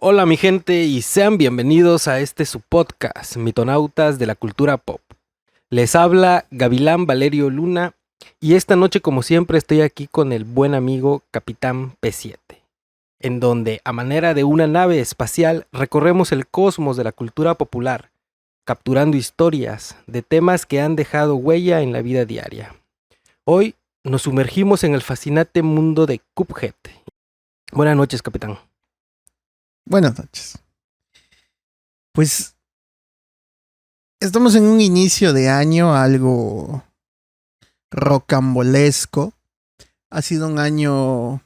Hola mi gente y sean bienvenidos a este su podcast, Mitonautas de la Cultura Pop. Les habla Gavilán Valerio Luna y esta noche como siempre estoy aquí con el buen amigo Capitán P7, en donde a manera de una nave espacial recorremos el cosmos de la cultura popular, capturando historias de temas que han dejado huella en la vida diaria. Hoy nos sumergimos en el fascinante mundo de Cuphead. Buenas noches, Capitán. Buenas noches. Pues estamos en un inicio de año algo rocambolesco. Ha sido un año,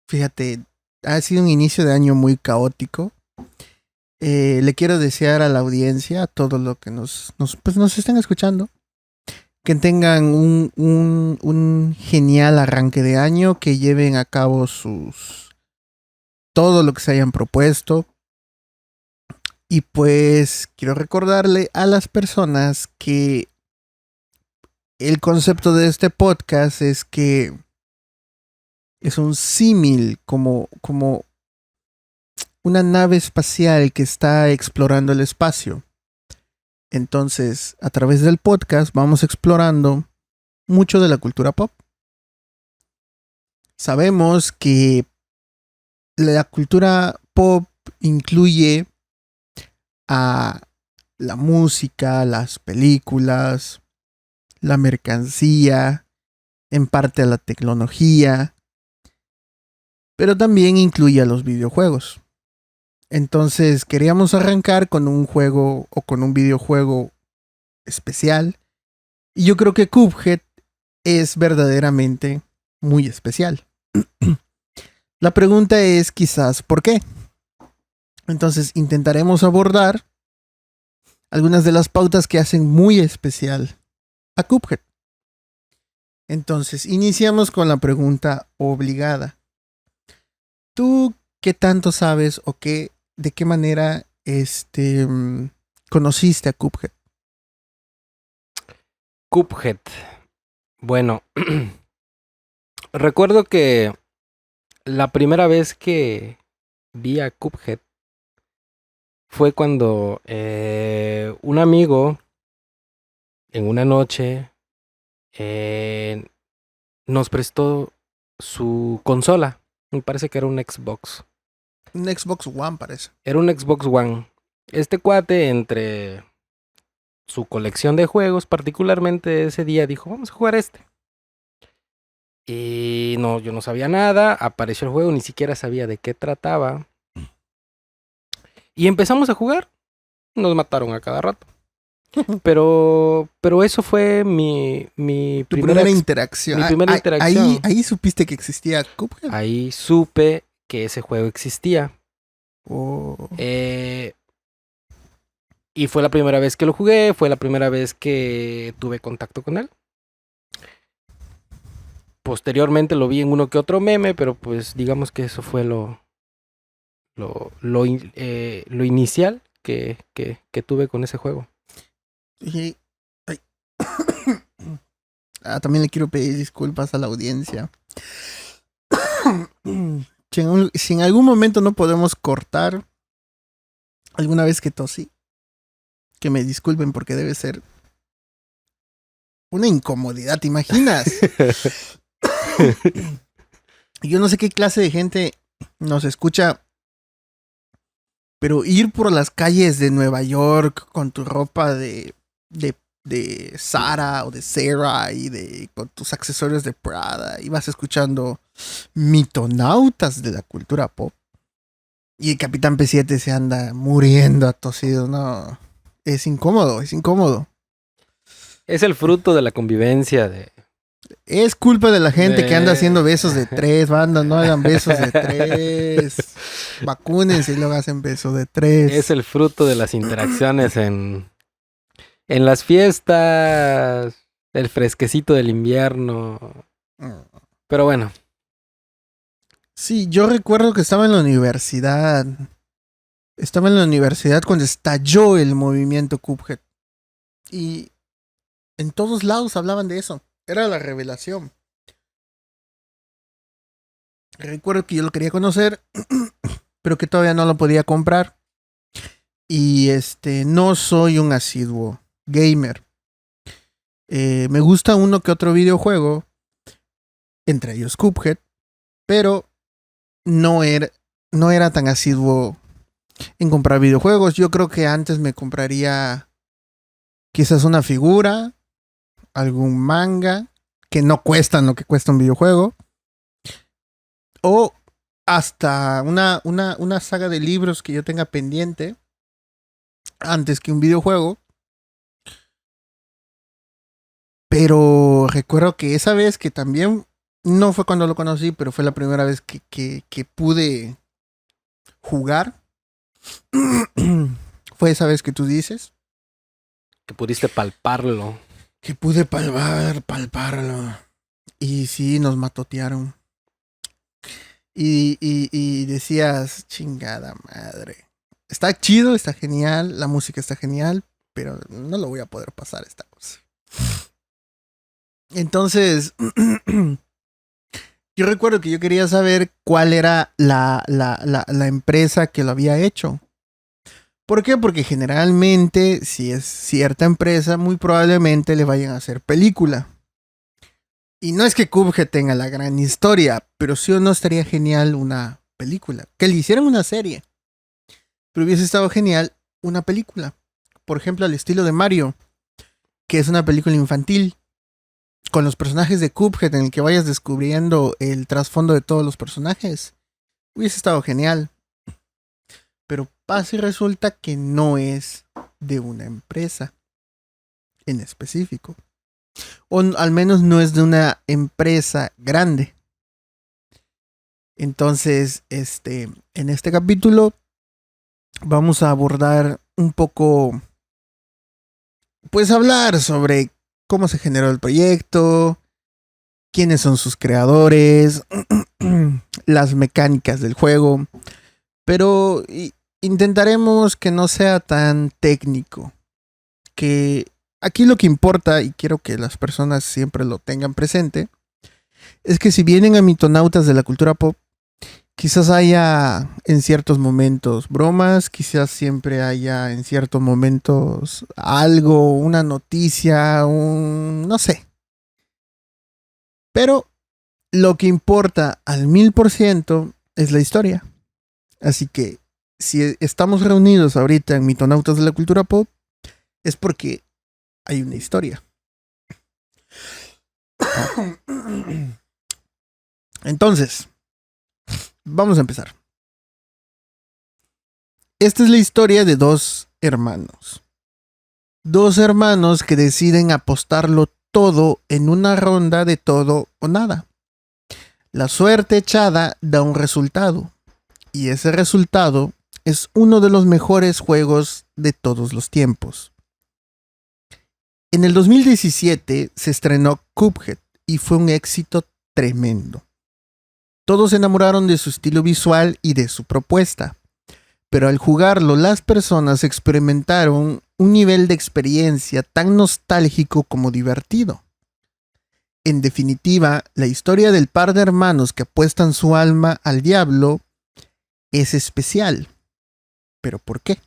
fíjate, ha sido un inicio de año muy caótico. Le quiero desear a la audiencia, a todos los que nos estén escuchando, que tengan un genial arranque de año, que lleven a cabo todo lo que se hayan propuesto. Y pues quiero recordarle a las personas que el concepto de este podcast es que es un símil como una nave espacial que está explorando el espacio. Entonces, a través del podcast vamos explorando mucho de la cultura pop. Sabemos que la cultura pop incluye a la música, las películas, la mercancía, en parte a la tecnología, pero también incluye a los videojuegos. Entonces queríamos arrancar con un juego o con un videojuego especial, y yo creo que Cuphead es verdaderamente muy especial. La pregunta es quizás ¿por qué? Entonces intentaremos abordar algunas de las pautas que hacen muy especial a Cuphead. Entonces, iniciamos con la pregunta obligada. ¿Tú qué tanto sabes o de qué manera conociste a Cuphead? Cuphead. Bueno, recuerdo que la primera vez que vi a Cuphead fue cuando un amigo en una noche nos prestó su consola. Me parece que era un Xbox. Un Xbox One parece. Era un Xbox One. Este cuate, entre su colección de juegos, particularmente ese día, dijo, vamos a jugar este. Y no, yo no sabía nada, apareció el juego, ni siquiera sabía de qué trataba. Y empezamos a jugar. Nos mataron a cada rato. Pero eso fue mi Tu primera primera interacción. mi primera interacción. Ahí supiste que existía Cuphead. Ahí supe que ese juego existía. Oh. Y fue la primera vez que lo jugué, fue la primera vez que tuve contacto con él. Posteriormente lo vi en uno que otro meme, pero pues digamos que eso fue lo inicial que tuve con ese juego. Y, ay. También le quiero pedir disculpas a la audiencia. Si en algún momento no podemos cortar alguna vez que tosí, que me disculpen porque debe ser una incomodidad, ¿te imaginas? Yo no sé qué clase de gente nos escucha, pero ir por las calles de Nueva York con tu ropa de Zara o de Sarah y con tus accesorios de Prada y vas escuchando mitonautas de la cultura pop. Y el Capitán P7 se anda muriendo atosido, no. Es incómodo, es incómodo. Es el fruto de la convivencia de... Es culpa de la gente que anda haciendo besos de 3, banda, no hagan besos de 3. Vacúnense y luego hacen besos de 3. Es el fruto de las interacciones en las fiestas, el fresquecito del invierno. Pero bueno. Sí, yo recuerdo que estaba en la universidad. Estaba en la universidad cuando estalló el movimiento Cuphead. Y en todos lados hablaban de eso. Era la revelación. Recuerdo que yo lo quería conocer. pero que todavía no lo podía comprar. Y no soy un asiduo gamer. Me gusta uno que otro videojuego, entre ellos Cuphead, pero no era tan asiduo en comprar videojuegos. Yo creo que antes me compraría quizás una figura, algún manga, que no cuestan lo que cuesta un videojuego, o hasta una saga de libros que yo tenga pendiente antes que un videojuego. Pero recuerdo que esa vez, que también no fue cuando lo conocí, pero fue la primera vez que pude jugar, fue esa vez que tú dices. Que pudiste palparlo. Que pude palparlo. Y sí, nos matotearon. Y decías, chingada madre. Está chido, está genial, la música está genial, pero no lo voy a poder pasar esta cosa. Entonces, yo recuerdo que yo quería saber cuál era la empresa que lo había hecho. ¿Por qué? Porque generalmente, si es cierta empresa, muy probablemente le vayan a hacer película. Y no es que Cuphead tenga la gran historia, pero sí o no estaría genial una película. Que le hicieran una serie. Pero hubiese estado genial una película. Por ejemplo, al estilo de Mario, que es una película infantil, con los personajes de Cuphead, en el que vayas descubriendo el trasfondo de todos los personajes. Hubiese estado genial. Pero pasa y resulta que no es de una empresa en específico. O al menos no es de una empresa grande. Entonces, en este capítulo vamos a abordar un poco, pues hablar sobre cómo se generó el proyecto, quiénes son sus creadores, las mecánicas del juego, pero intentaremos que no sea tan técnico, que aquí lo que importa, y quiero que las personas siempre lo tengan presente, es que si vienen a mitonautas de la cultura pop, quizás haya en ciertos momentos bromas, quizás siempre haya en ciertos momentos algo, una noticia, no sé. Pero lo que importa al 1000% es la historia. Así que si estamos reunidos ahorita en mitonautas de la cultura pop, es porque hay una historia. Entonces, vamos a empezar. Esta es la historia de dos hermanos. Dos hermanos que deciden apostarlo todo en una ronda de todo o nada. La suerte echada da un resultado. Y ese resultado es uno de los mejores juegos de todos los tiempos. En el 2017 se estrenó Cuphead y fue un éxito tremendo. Todos se enamoraron de su estilo visual y de su propuesta, pero al jugarlo las personas experimentaron un nivel de experiencia tan nostálgico como divertido. En definitiva, la historia del par de hermanos que apuestan su alma al diablo es especial. ¿Pero por qué?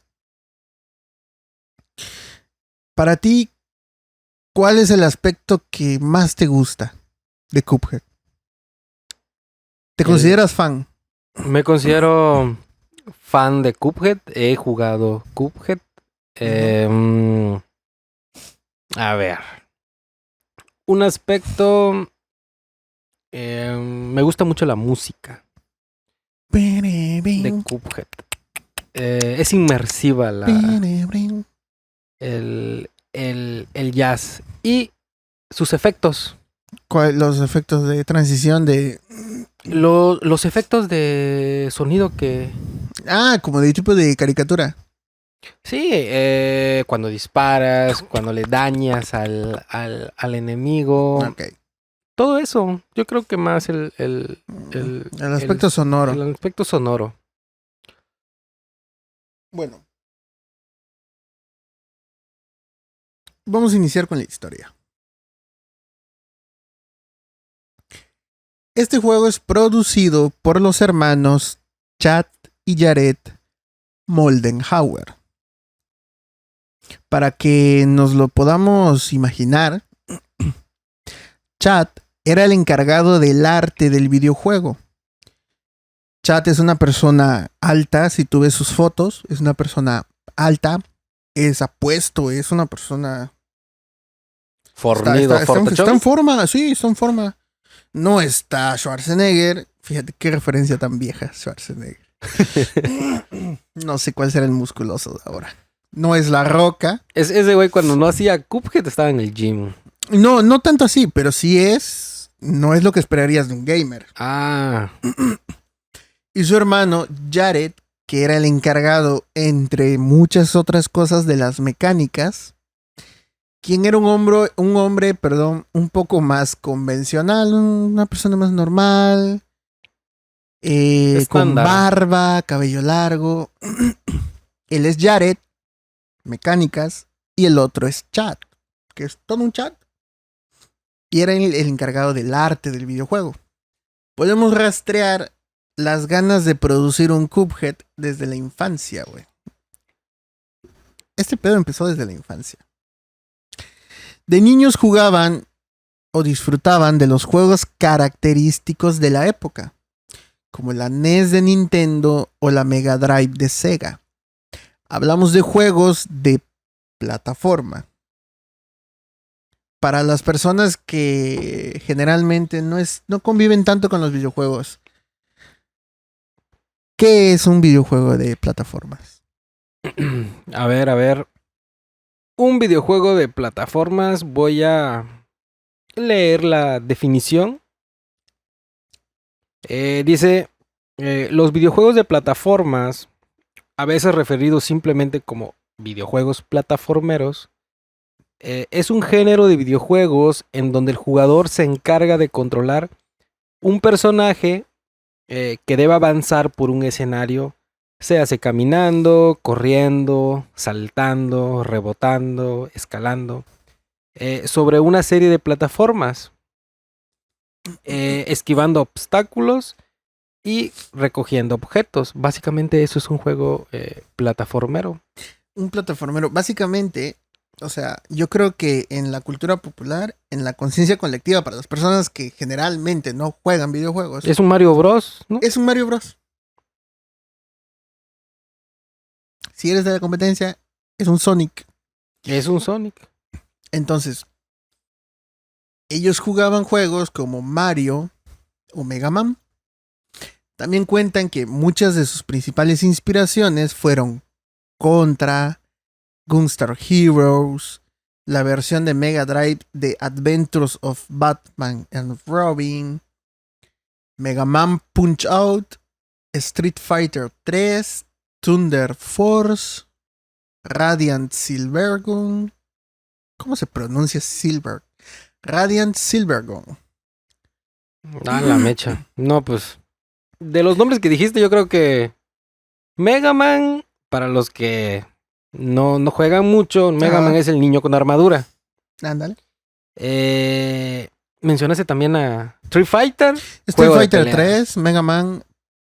Para ti, ¿cuál es el aspecto que más te gusta de Cuphead? ¿Te consideras fan? Me considero fan de Cuphead. He jugado Cuphead. A ver. Un aspecto... me gusta mucho la música de Cuphead. Es inmersiva el jazz. Y sus efectos. Los efectos de transición de... Los efectos de sonido que... Ah, como de tipo de caricatura. Sí, cuando disparas, cuando le dañas al enemigo. Okay. Todo eso. Yo creo que más el aspecto sonoro. El aspecto sonoro. Bueno. Vamos a iniciar con la historia. Este juego es producido por los hermanos Chad y Jared Moldenhauer. Para que nos lo podamos imaginar, Chad era el encargado del arte del videojuego. Chad es una persona alta, si tú ves sus fotos, es una persona alta, es apuesto, es una persona... Fornido, está en forma, sí, está en forma. No está Schwarzenegger, fíjate qué referencia tan vieja, Schwarzenegger. No sé cuál será el musculoso de ahora. No es La Roca. Ese güey cuando no hacía Cuphead estaba en el gym. No tanto así, pero sí es... No es lo que esperarías de un gamer. Ah. Y su hermano, Jared, que era el encargado, entre muchas otras cosas, de las mecánicas, quien era un hombre, un poco más convencional, una persona más normal, con barba, cabello largo. Él es Jared, mecánicas, y el otro es Chad, que es todo un Chad. Y era el encargado del arte del videojuego. Podemos rastrear las ganas de producir un Cuphead desde la infancia, güey. Este pedo empezó desde la infancia. De niños jugaban o disfrutaban de los juegos característicos de la época, como la NES de Nintendo o la Mega Drive de Sega. Hablamos de juegos de plataforma. Para las personas que generalmente no conviven tanto con los videojuegos, ¿qué es un videojuego de plataformas? A ver. Un videojuego de plataformas, voy a leer la definición. Dice, los videojuegos de plataformas, a veces referidos simplemente como videojuegos plataformeros, es un género de videojuegos en donde el jugador se encarga de controlar un personaje que debe avanzar por un escenario, se hace caminando, corriendo, saltando, rebotando, escalando, sobre una serie de plataformas, esquivando obstáculos y recogiendo objetos. Básicamente eso es un juego plataformero. Un plataformero, básicamente, o sea, yo creo que en la cultura popular, en la conciencia colectiva, para las personas que generalmente no juegan videojuegos, Es un Mario Bros, ¿no? es un Mario Bros. Si eres de la competencia, es un Sonic. Es un Sonic. Entonces, ellos jugaban juegos como Mario o Mega Man. También cuentan que muchas de sus principales inspiraciones fueron Contra, Gunstar Heroes, la versión de Mega Drive de Adventures of Batman and Robin, Mega Man Punch-Out, Street Fighter 3, Thunder Force, Radiant Silvergun. ¿Cómo se pronuncia Silver? Radiant Silvergun. Ah, la mecha. No, pues. De los nombres que dijiste, yo creo que Mega Man, para los que no juegan mucho, Mega Man es el niño con armadura. Ándale. Mencionaste también a Street Fighter. Street Fighter 3, Mega Man,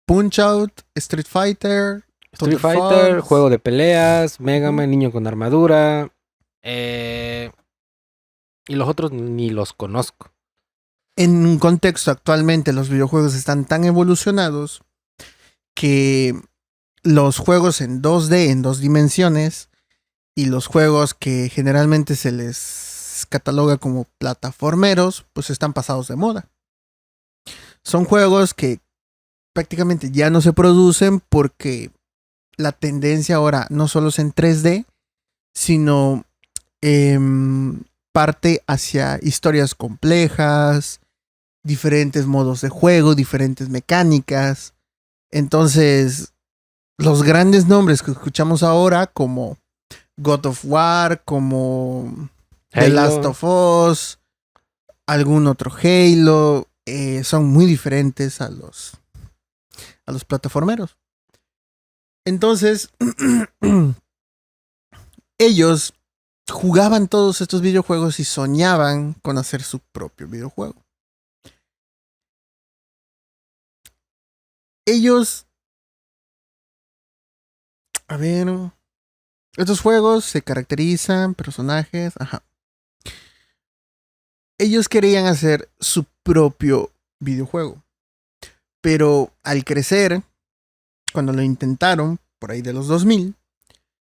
Punch Out, Street Fighter. Street Fighter, juego de peleas, Mega Man, niño con armadura. Y los otros ni los conozco. En un contexto actualmente los videojuegos están tan evolucionados que los juegos en 2D, en 2 dimensiones, y los juegos que generalmente se les cataloga como plataformeros, pues están pasados de moda. Son juegos que prácticamente ya no se producen porque la tendencia ahora no solo es en 3D, sino parte hacia historias complejas, diferentes modos de juego, diferentes mecánicas. Entonces, los grandes nombres que escuchamos ahora, como God of War, como The Last of Us, algún otro Halo, son muy diferentes a los plataformeros. Entonces, ellos jugaban todos estos videojuegos y soñaban con hacer su propio videojuego. Ellos A ver. Estos juegos se caracterizan, personajes, ajá. Ellos querían hacer su propio videojuego. Pero al crecer, cuando lo intentaron, por ahí de los 2000,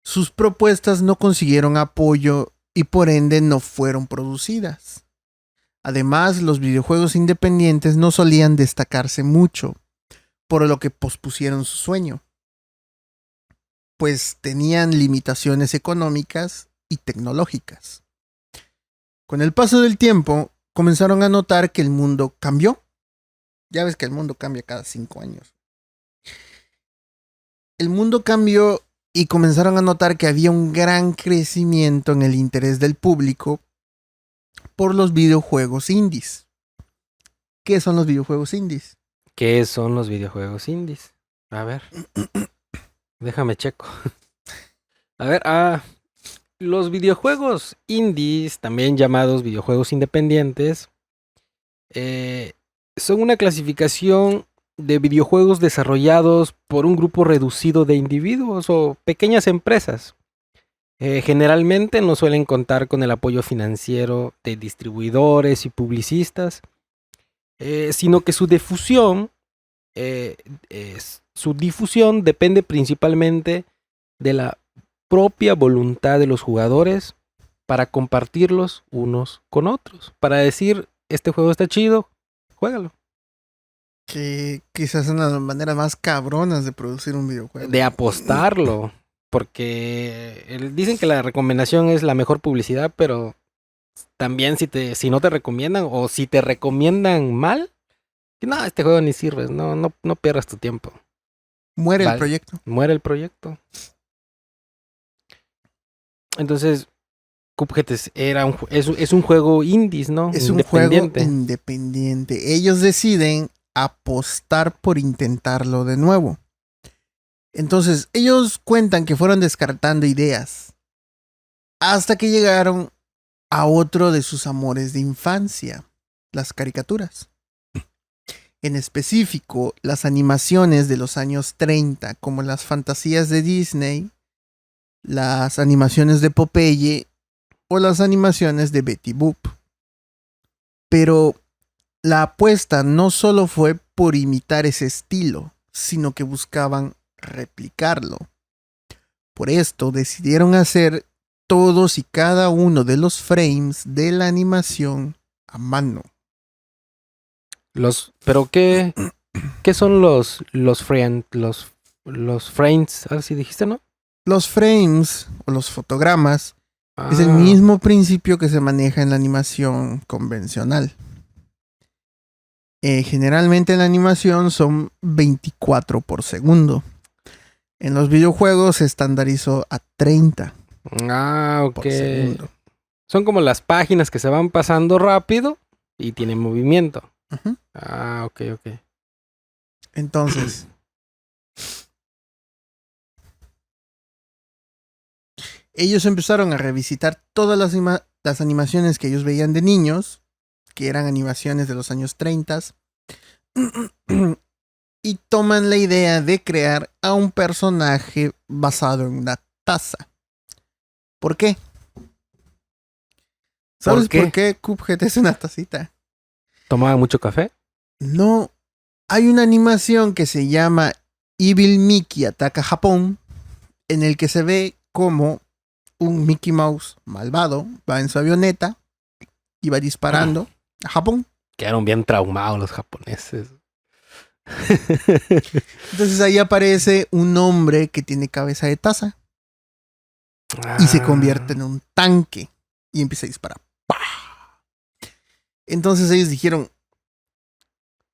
sus propuestas no consiguieron apoyo y por ende no fueron producidas. Además, los videojuegos independientes no solían destacarse mucho, por lo que pospusieron su sueño, pues tenían limitaciones económicas y tecnológicas. Con el paso del tiempo, comenzaron a notar que el mundo cambió. Ya ves que el mundo cambia cada 5 años. El mundo cambió y comenzaron a notar que había un gran crecimiento en el interés del público por los videojuegos indies. ¿Qué son los videojuegos indies? ¿Qué son los videojuegos indies? A ver, déjame checo. A ver, los videojuegos indies, también llamados videojuegos independientes, son una clasificación de videojuegos desarrollados por un grupo reducido de individuos o pequeñas empresas. Generalmente no suelen contar con el apoyo financiero de distribuidores y publicistas, sino que su difusión depende principalmente de la propia voluntad de los jugadores para compartirlos unos con otros. Para decir, este juego está chido, juégalo. Que quizás es una de las maneras más cabronas de producir un videojuego. De apostarlo. Porque dicen que la recomendación es la mejor publicidad, pero también si no te recomiendan o si te recomiendan mal, no, este juego ni sirves, no pierdas tu tiempo. Muere el proyecto. Muere el proyecto. Entonces, Cuphead es un juego indies, ¿no? Es un juego independiente. Ellos deciden apostar por intentarlo de nuevo. Entonces, ellos cuentan que fueron descartando ideas hasta que llegaron a otro de sus amores de infancia, las caricaturas. En específico, las animaciones de los años 30, como las fantasías de Disney, las animaciones de Popeye o las animaciones de Betty Boop. Pero la apuesta no solo fue por imitar ese estilo, sino que buscaban replicarlo. Por esto decidieron hacer todos y cada uno de los frames de la animación a mano. ¿Pero qué son los frames? A ver si dijiste, ¿no? Los frames o los fotogramas es el mismo principio que se maneja en la animación convencional. Generalmente en la animación son 24 por segundo. En los videojuegos se estandarizó a 30. Ok. Por segundo. Son como las páginas que se van pasando rápido y tienen movimiento. Uh-huh. Ok. Entonces, ellos empezaron a revisitar todas las animaciones que ellos veían de niños, que eran animaciones de los años 30, y toman la idea de crear a un personaje basado en una taza. ¿Por qué? ¿Sabes por qué Cuphead es una tacita? ¿Tomaba mucho café? No. Hay una animación que se llama Evil Mickey Ataca Japón, en el que se ve como un Mickey Mouse malvado va en su avioneta y va disparando a Japón. Quedaron bien traumados los japoneses. Entonces ahí aparece un hombre que tiene cabeza de taza y se convierte en un tanque y empieza a disparar. ¡Pah! Entonces ellos dijeron,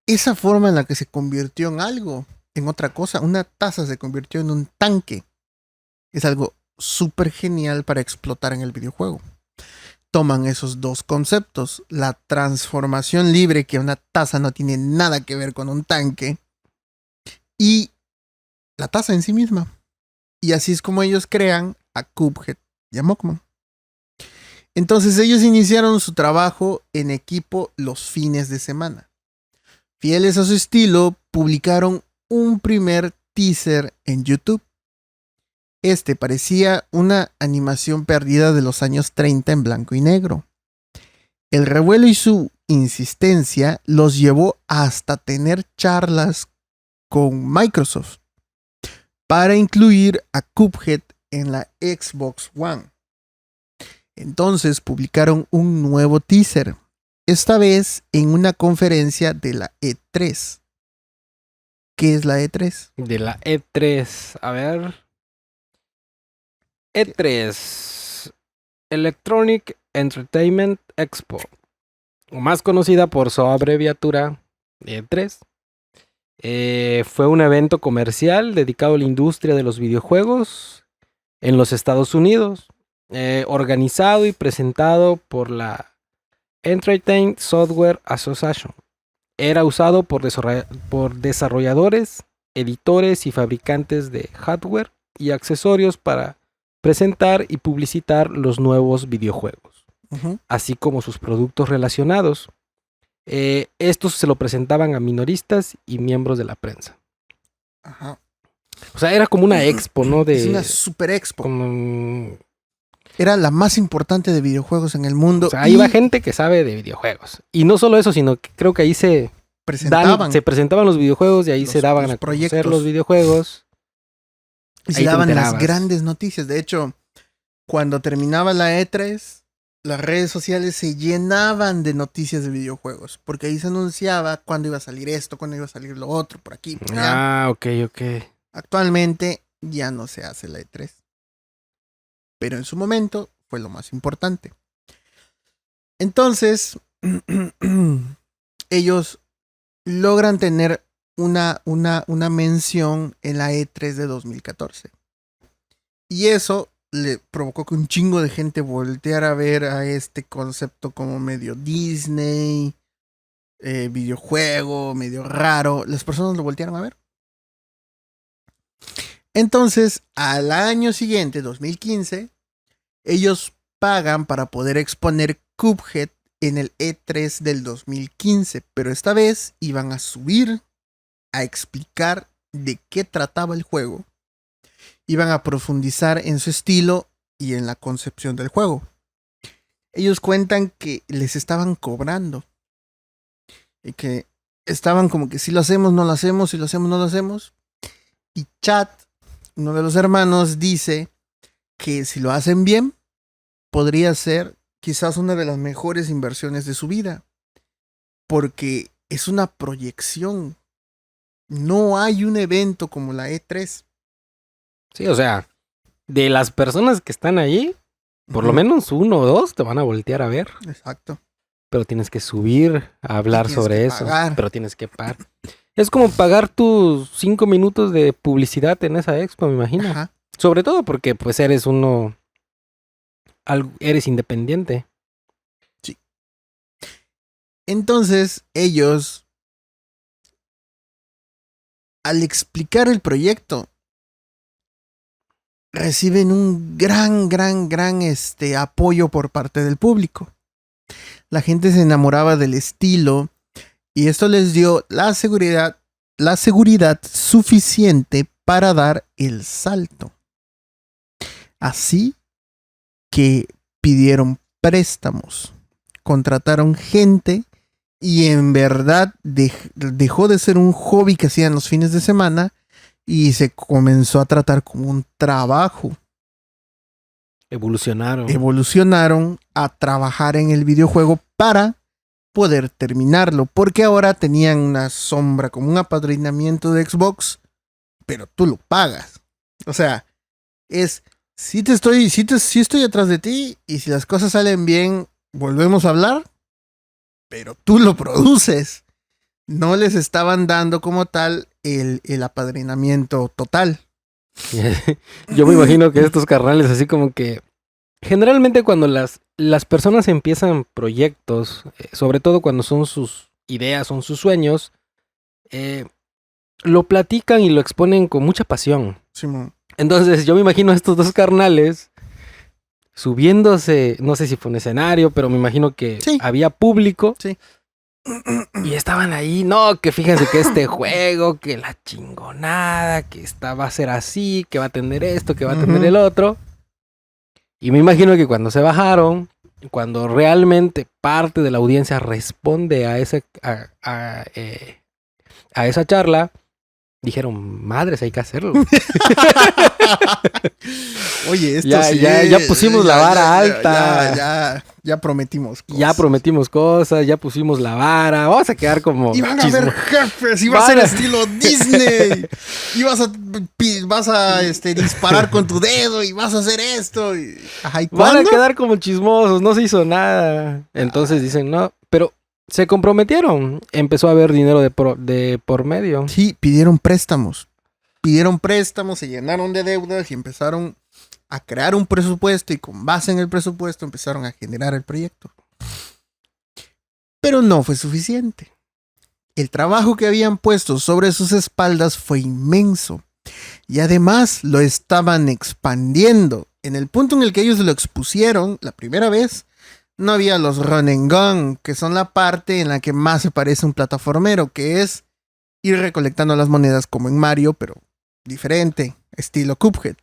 esa forma en la que se convirtió en algo, en otra cosa, una taza se convirtió en un tanque, es algo súper genial para explotar en el videojuego. Toman esos dos conceptos, la transformación libre, que una taza no tiene nada que ver con un tanque, y la taza en sí misma. Y así es como ellos crean a Cuphead y a Mockman. Entonces ellos iniciaron su trabajo en equipo los fines de semana. Fieles a su estilo, publicaron un primer teaser en YouTube. Este parecía una animación perdida de los años 30 en blanco y negro. El revuelo y su insistencia los llevó hasta tener charlas con Microsoft para incluir a Cuphead en la Xbox One. Entonces publicaron un nuevo teaser, esta vez en una conferencia de la E3. ¿Qué es la E3? De la E3. A ver. E3. Electronic Entertainment Expo. O más conocida por su abreviatura E3. Fue un evento comercial dedicado a la industria de los videojuegos en los Estados Unidos. Organizado y presentado por la Entertainment Software Association. Era usado por desarrolladores, editores y fabricantes de hardware y accesorios para presentar y publicitar los nuevos videojuegos, así como sus productos relacionados. Estos se lo presentaban a minoristas y miembros de la prensa. Ajá. O sea, era como una expo, ¿no? Es una super expo. Como... Era la más importante de videojuegos en el mundo. O sea, ahí va gente que sabe de videojuegos. Y no solo eso, sino que creo que ahí se presentaban los videojuegos y ahí se daban a conocer los videojuegos. Y se daban las grandes noticias. De hecho, cuando terminaba la E3, las redes sociales se llenaban de noticias de videojuegos. Porque ahí se anunciaba cuándo iba a salir esto, cuándo iba a salir lo otro, por aquí, por allá. Ah, ok. Actualmente ya no se hace la E3. Pero en su momento fue lo más importante. Entonces, ellos logran tener una mención en la E3 de 2014. Y eso le provocó que un chingo de gente volteara a ver a este concepto como medio Disney, videojuego, medio raro. Las personas lo voltearon a ver. Entonces, al año siguiente, 2015, ellos pagan para poder exponer Cuphead en el E3 del 2015, pero esta vez iban a subir a explicar de qué trataba el juego. Iban a profundizar en su estilo y en la concepción del juego. Ellos cuentan que les estaban cobrando y que estaban como que si lo hacemos, no lo hacemos, si lo hacemos, no lo hacemos. Y Chad, uno de los hermanos, dice que si lo hacen bien, podría ser quizás una de las mejores inversiones de su vida. Porque es una proyección. No hay un evento como la E3. Sí, o sea, de las personas que están ahí, por lo menos 1 o 2 te van a voltear a ver. Exacto. Pero tienes que subir a hablar sobre eso. Pagar. Pero tienes que pagar. Es como pagar tus 5 minutos de publicidad en esa expo, me imagino. Ajá. Sobre todo porque pues eres independiente. Sí. Entonces, ellos, al explicar el proyecto, reciben un gran apoyo por parte del público. La gente se enamoraba del estilo y esto les dio la seguridad suficiente para dar el salto. Así que pidieron préstamos, contrataron gente y en verdad dejó de ser un hobby que hacían los fines de semana y se comenzó a tratar como un trabajo. Evolucionaron a trabajar en el videojuego para poder terminarlo, porque ahora tenían una sombra como un apadrinamiento de Xbox, pero tú lo pagas. O sea, es si estoy atrás de ti y si las cosas salen bien, volvemos a hablar, pero tú lo produces. No les estaban dando como tal el apadrinamiento total. Yo me imagino que estos carnales así como que generalmente cuando las personas empiezan proyectos, sobre todo cuando son sus ideas, son sus sueños, lo platican y lo exponen con mucha pasión. Simón. Entonces yo me imagino a estos dos carnales subiéndose, no sé si fue un escenario, pero me imagino que sí. había público. Sí. Y estaban ahí, no, que fíjense que este juego, que la chingonada, que esta va a ser así, que va a tener esto, que va a tener el otro. Y me imagino que cuando se bajaron, cuando realmente parte de la audiencia responde a esa charla, dijeron, madres, hay que hacerlo. Oye, esto Ya, sí. ya pusimos la vara alta. Ya prometimos cosas. Ya prometimos cosas, ya pusimos la vara. Vamos a quedar como Y van a haber jefes, y va a ser estilo Disney. Y vas a disparar con tu dedo y vas a hacer esto. Ajá, ¿y van cuándo? a quedar como chismosos, no se hizo nada. Entonces dicen, no, pero se comprometieron. Empezó a haber dinero de por medio. Sí, pidieron préstamos. Se llenaron de deudas y empezaron a crear un presupuesto y con base en el presupuesto empezaron a generar el proyecto. Pero no fue suficiente. El trabajo que habían puesto sobre sus espaldas fue inmenso y además lo estaban expandiendo. En el punto en el que ellos lo expusieron la primera vez, no había los run and gun, que son la parte en la que más se parece a un plataformero, que es ir recolectando las monedas como en Mario, pero diferente, estilo Cuphead.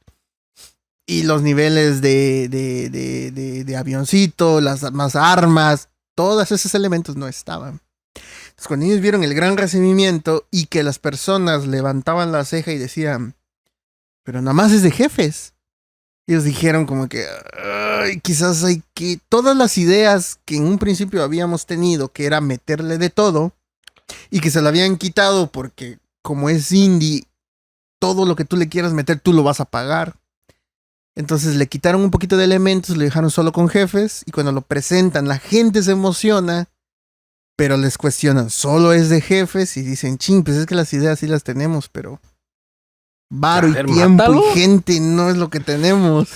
Y los niveles de avioncito, las más armas, todos esos elementos no estaban. Entonces, cuando ellos vieron el gran recibimiento y que las personas levantaban la ceja y decían, pero nada más es de jefes. Ellos dijeron como que, ay, quizás hay que... Todas las ideas que en un principio habíamos tenido, que era meterle de todo, y que se la habían quitado porque como es indie, todo lo que tú le quieras meter, tú lo vas a pagar. Entonces le quitaron un poquito de elementos, le dejaron solo con jefes, y cuando lo presentan, la gente se emociona, pero les cuestionan, solo es de jefes, y dicen, ching, pues es que las ideas sí las tenemos, pero varo y tiempo mátalo. y gente no es lo que tenemos.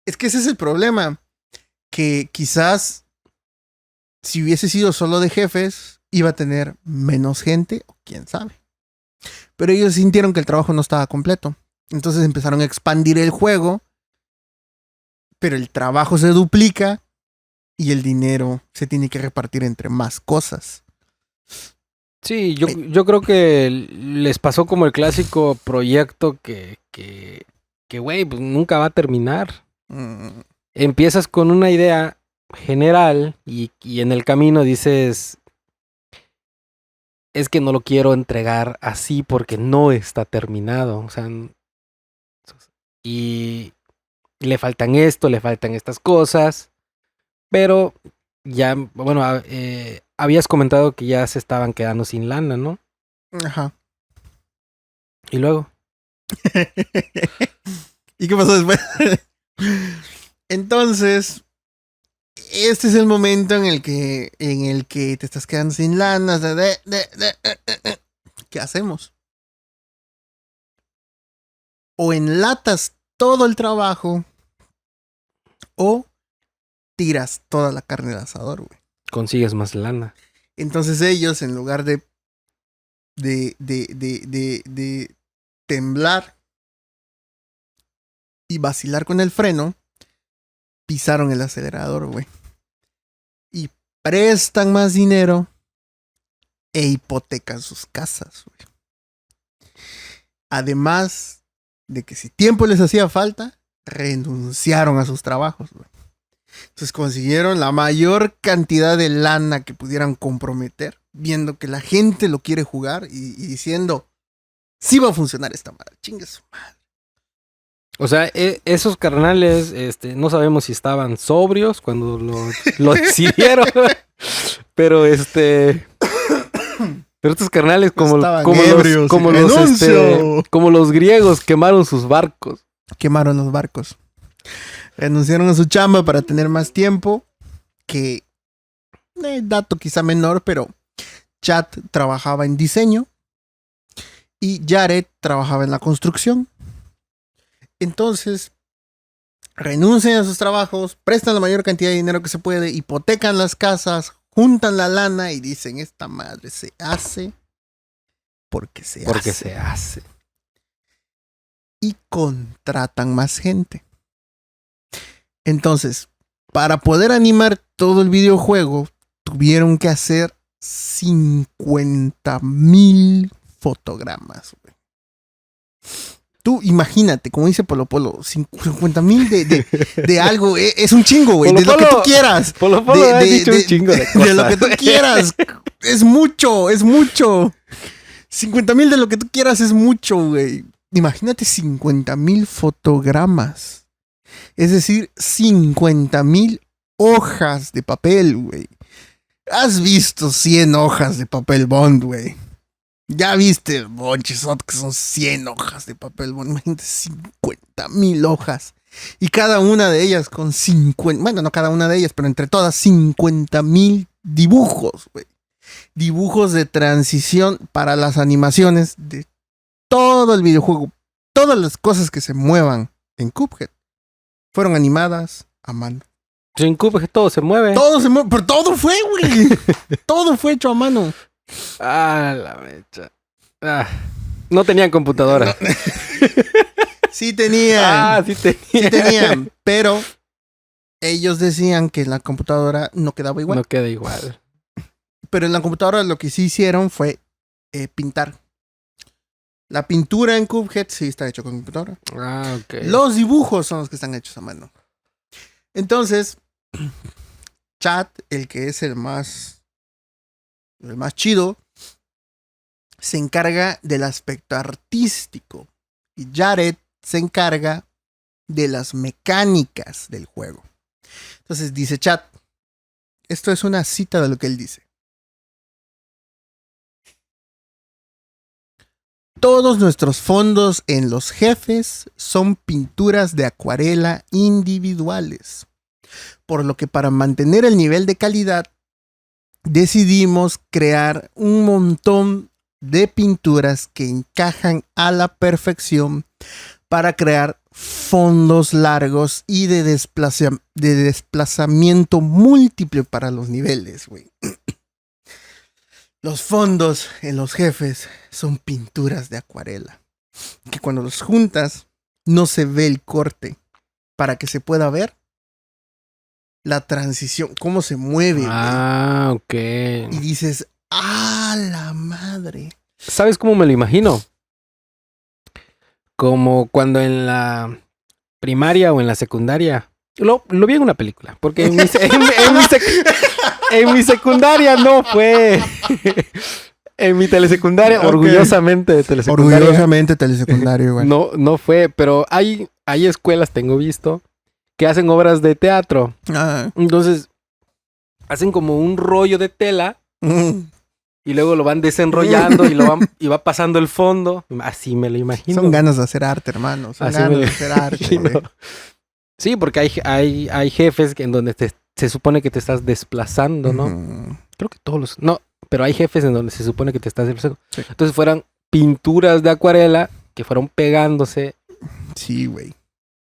Es que ese es el problema, que quizás si hubiese sido solo de jefes, iba a tener menos gente, o quién sabe. Pero ellos sintieron que el trabajo no estaba completo. Entonces empezaron a expandir el juego, pero el trabajo se duplica y el dinero se tiene que repartir entre más cosas. Sí, yo creo que les pasó como el clásico proyecto que güey, pues nunca va a terminar. Empiezas con una idea general y en el camino dices, es que no lo quiero entregar así porque no está terminado. O sea, y le faltan esto, le faltan estas cosas, pero ya, bueno, habías comentado que ya se estaban quedando sin lana, ¿no? Ajá. Y luego. ¿Y qué pasó después? Entonces, este es el momento en el que te estás quedando sin lana. ¿Qué hacemos? O enlatas todo el trabajo o tiras toda la carne al asador, güey. Consigues más lana. Entonces ellos, en lugar de temblar y vacilar con el freno, pisaron el acelerador, güey. Y prestan más dinero e hipotecan sus casas, güey. Además de que si tiempo les hacía falta, renunciaron a sus trabajos, güey. Entonces consiguieron la mayor cantidad de lana que pudieran comprometer, viendo que la gente lo quiere jugar y diciendo, sí va a funcionar esta madre, chingue su madre. O sea, esos carnales, no sabemos si estaban sobrios cuando lo decidieron, pero pero estos carnales como los griegos quemaron sus barcos. Quemaron los barcos. Renunciaron a su chamba para tener más tiempo. Que dato quizá menor, pero Chad trabajaba en diseño y Jared trabajaba en la construcción. Entonces renuncian a sus trabajos, prestan la mayor cantidad de dinero que se puede, hipotecan las casas, juntan la lana y dicen, esta madre se hace porque se hace. Y contratan más gente. Entonces, para poder animar todo el videojuego, tuvieron que hacer 50,000 fotogramas, güey. Tú imagínate, como dice Polo Polo, 50,000 de algo, es un chingo, güey. De lo que tú quieras. Polo Polo ha dicho un chingo de cosas. De lo que tú quieras. Es mucho. 50,000 de lo que tú quieras es mucho, güey. Imagínate 50,000 fotogramas. Es decir, 50,000 hojas de papel, güey. Has visto 100 hojas de papel bond, güey. Ya viste, bonchesot, que son 100 hojas de papel bond. Imagínate 50,000 hojas. Y cada una de ellas con 50... Bueno, no cada una de ellas, pero entre todas 50,000 dibujos, güey. Dibujos de transición para las animaciones de todo el videojuego. Todas las cosas que se muevan en Cuphead fueron animadas a mano. En Cuphead todo se mueve. Todo se mueve, pero todo fue, güey. Todo fue hecho a mano. Ah, la mecha. No tenían computadora. No. Sí tenían. Sí tenían. Sí tenían, pero ellos decían que en la computadora no quedaba igual. No queda igual. Pero en la computadora lo que sí hicieron fue pintar. La pintura en Cuphead sí está hecho con computadora. Ok. Los dibujos son los que están hechos a mano. Entonces, Chad, el que es el más chido, se encarga del aspecto artístico. Y Jared se encarga de las mecánicas del juego. Entonces dice Chad, esto es una cita de lo que él dice. Todos nuestros fondos en los jefes son pinturas de acuarela individuales. Por lo que para mantener el nivel de calidad, decidimos crear un montón de pinturas que encajan a la perfección para crear fondos largos y de desplazamiento múltiple para los niveles, güey. Los fondos en los jefes son pinturas de acuarela, que cuando los juntas no se ve el corte para que se pueda ver la transición, cómo se mueve. Ok. Y dices, ¡ah, la madre! ¿Sabes cómo me lo imagino? Como cuando en la primaria o en la secundaria. Lo vi en una película. Porque en mi secundaria no fue. En mi telesecundaria, Okay. Orgullosamente telesecundaria. Orgullosamente telesecundario, güey. No fue, pero hay escuelas, tengo visto, que hacen obras de teatro. Entonces, hacen como un rollo de tela y luego lo van desenrollando y va pasando el fondo. Así me lo imagino. Son ganas de hacer arte, hermano. Son Así ganas me lo de hacer arte, güey. Sí, porque hay jefes en donde se supone que te estás desplazando, ¿no? Creo que todos los... No, pero hay jefes en donde se supone que te estás desplazando. Sí. Entonces fueran pinturas de acuarela que fueron pegándose. Sí, güey.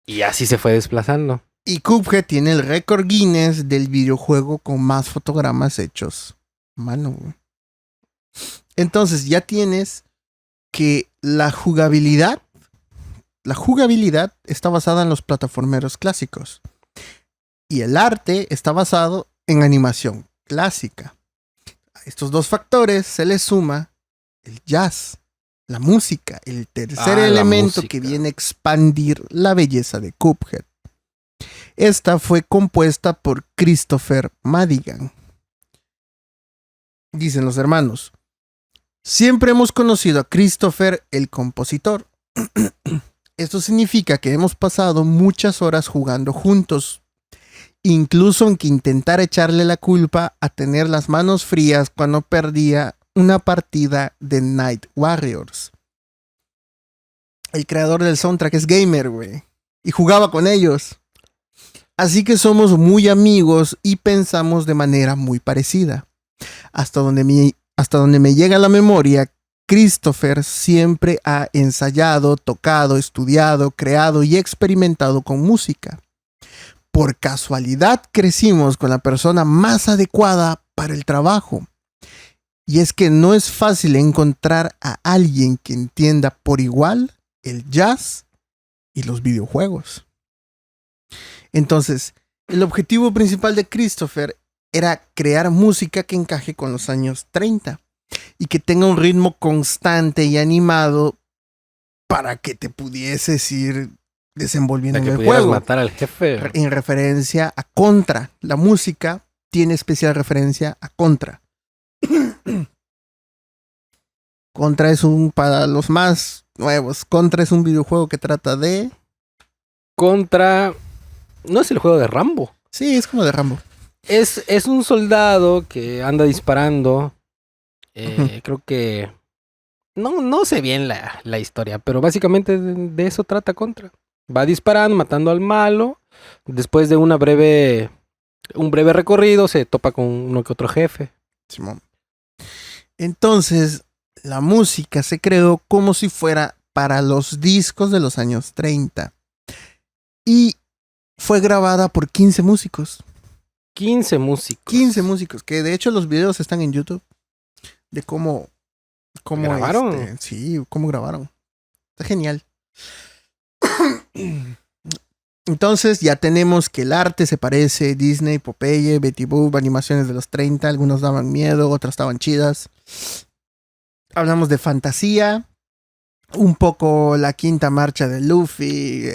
Y así se fue desplazando. Y Cuphead tiene el récord Guinness del videojuego con más fotogramas hechos a mano, güey. Entonces ya tienes que la jugabilidad está basada en los plataformeros clásicos. Y el arte está basado en animación clásica. A estos dos factores se le suma el jazz, la música, el tercer elemento que viene a expandir la belleza de Cuphead. Esta fue compuesta por Christopher Madigan. Dicen los hermanos, siempre hemos conocido a Christopher el compositor. Esto significa que hemos pasado muchas horas jugando juntos, incluso aunque intentar echarle la culpa a tener las manos frías cuando perdía una partida de Night Warriors. El creador del soundtrack es gamer, güey, y jugaba con ellos. Así que somos muy amigos y pensamos de manera muy parecida. Hasta donde me llega la memoria, Christopher siempre ha ensayado, tocado, estudiado, creado y experimentado con música. Por casualidad crecimos con la persona más adecuada para el trabajo. Y es que no es fácil encontrar a alguien que entienda por igual el jazz y los videojuegos. Entonces, el objetivo principal de Christopher era crear música que encaje con los años 30 y que tenga un ritmo constante y animado para que te pudieses ir desenvolviendo Para que en el pudieras juego. matar al jefe. En referencia a Contra. La música tiene especial referencia a Contra. Contra es para los más nuevos, Contra es un videojuego que trata de... Contra... No es el juego de Rambo. Sí, es como de Rambo. Es un soldado que anda disparando. Creo que... No sé bien la historia, pero básicamente de eso trata Contra. Va disparando, matando al malo. Después de un breve recorrido, se topa con uno que otro jefe. Simón. Entonces, la música se creó como si fuera para los discos de los años 30. Y fue grabada por 15 músicos. 15 músicos. 15 músicos, que de hecho los videos están en YouTube. De cómo ¿Grabaron? Sí, cómo grabaron. Está genial. Entonces ya tenemos que el arte se parece. Disney, Popeye, Betty Boop, animaciones de los 30. Algunos daban miedo, otras estaban chidas. Hablamos de fantasía. Un poco la quinta marcha de Luffy.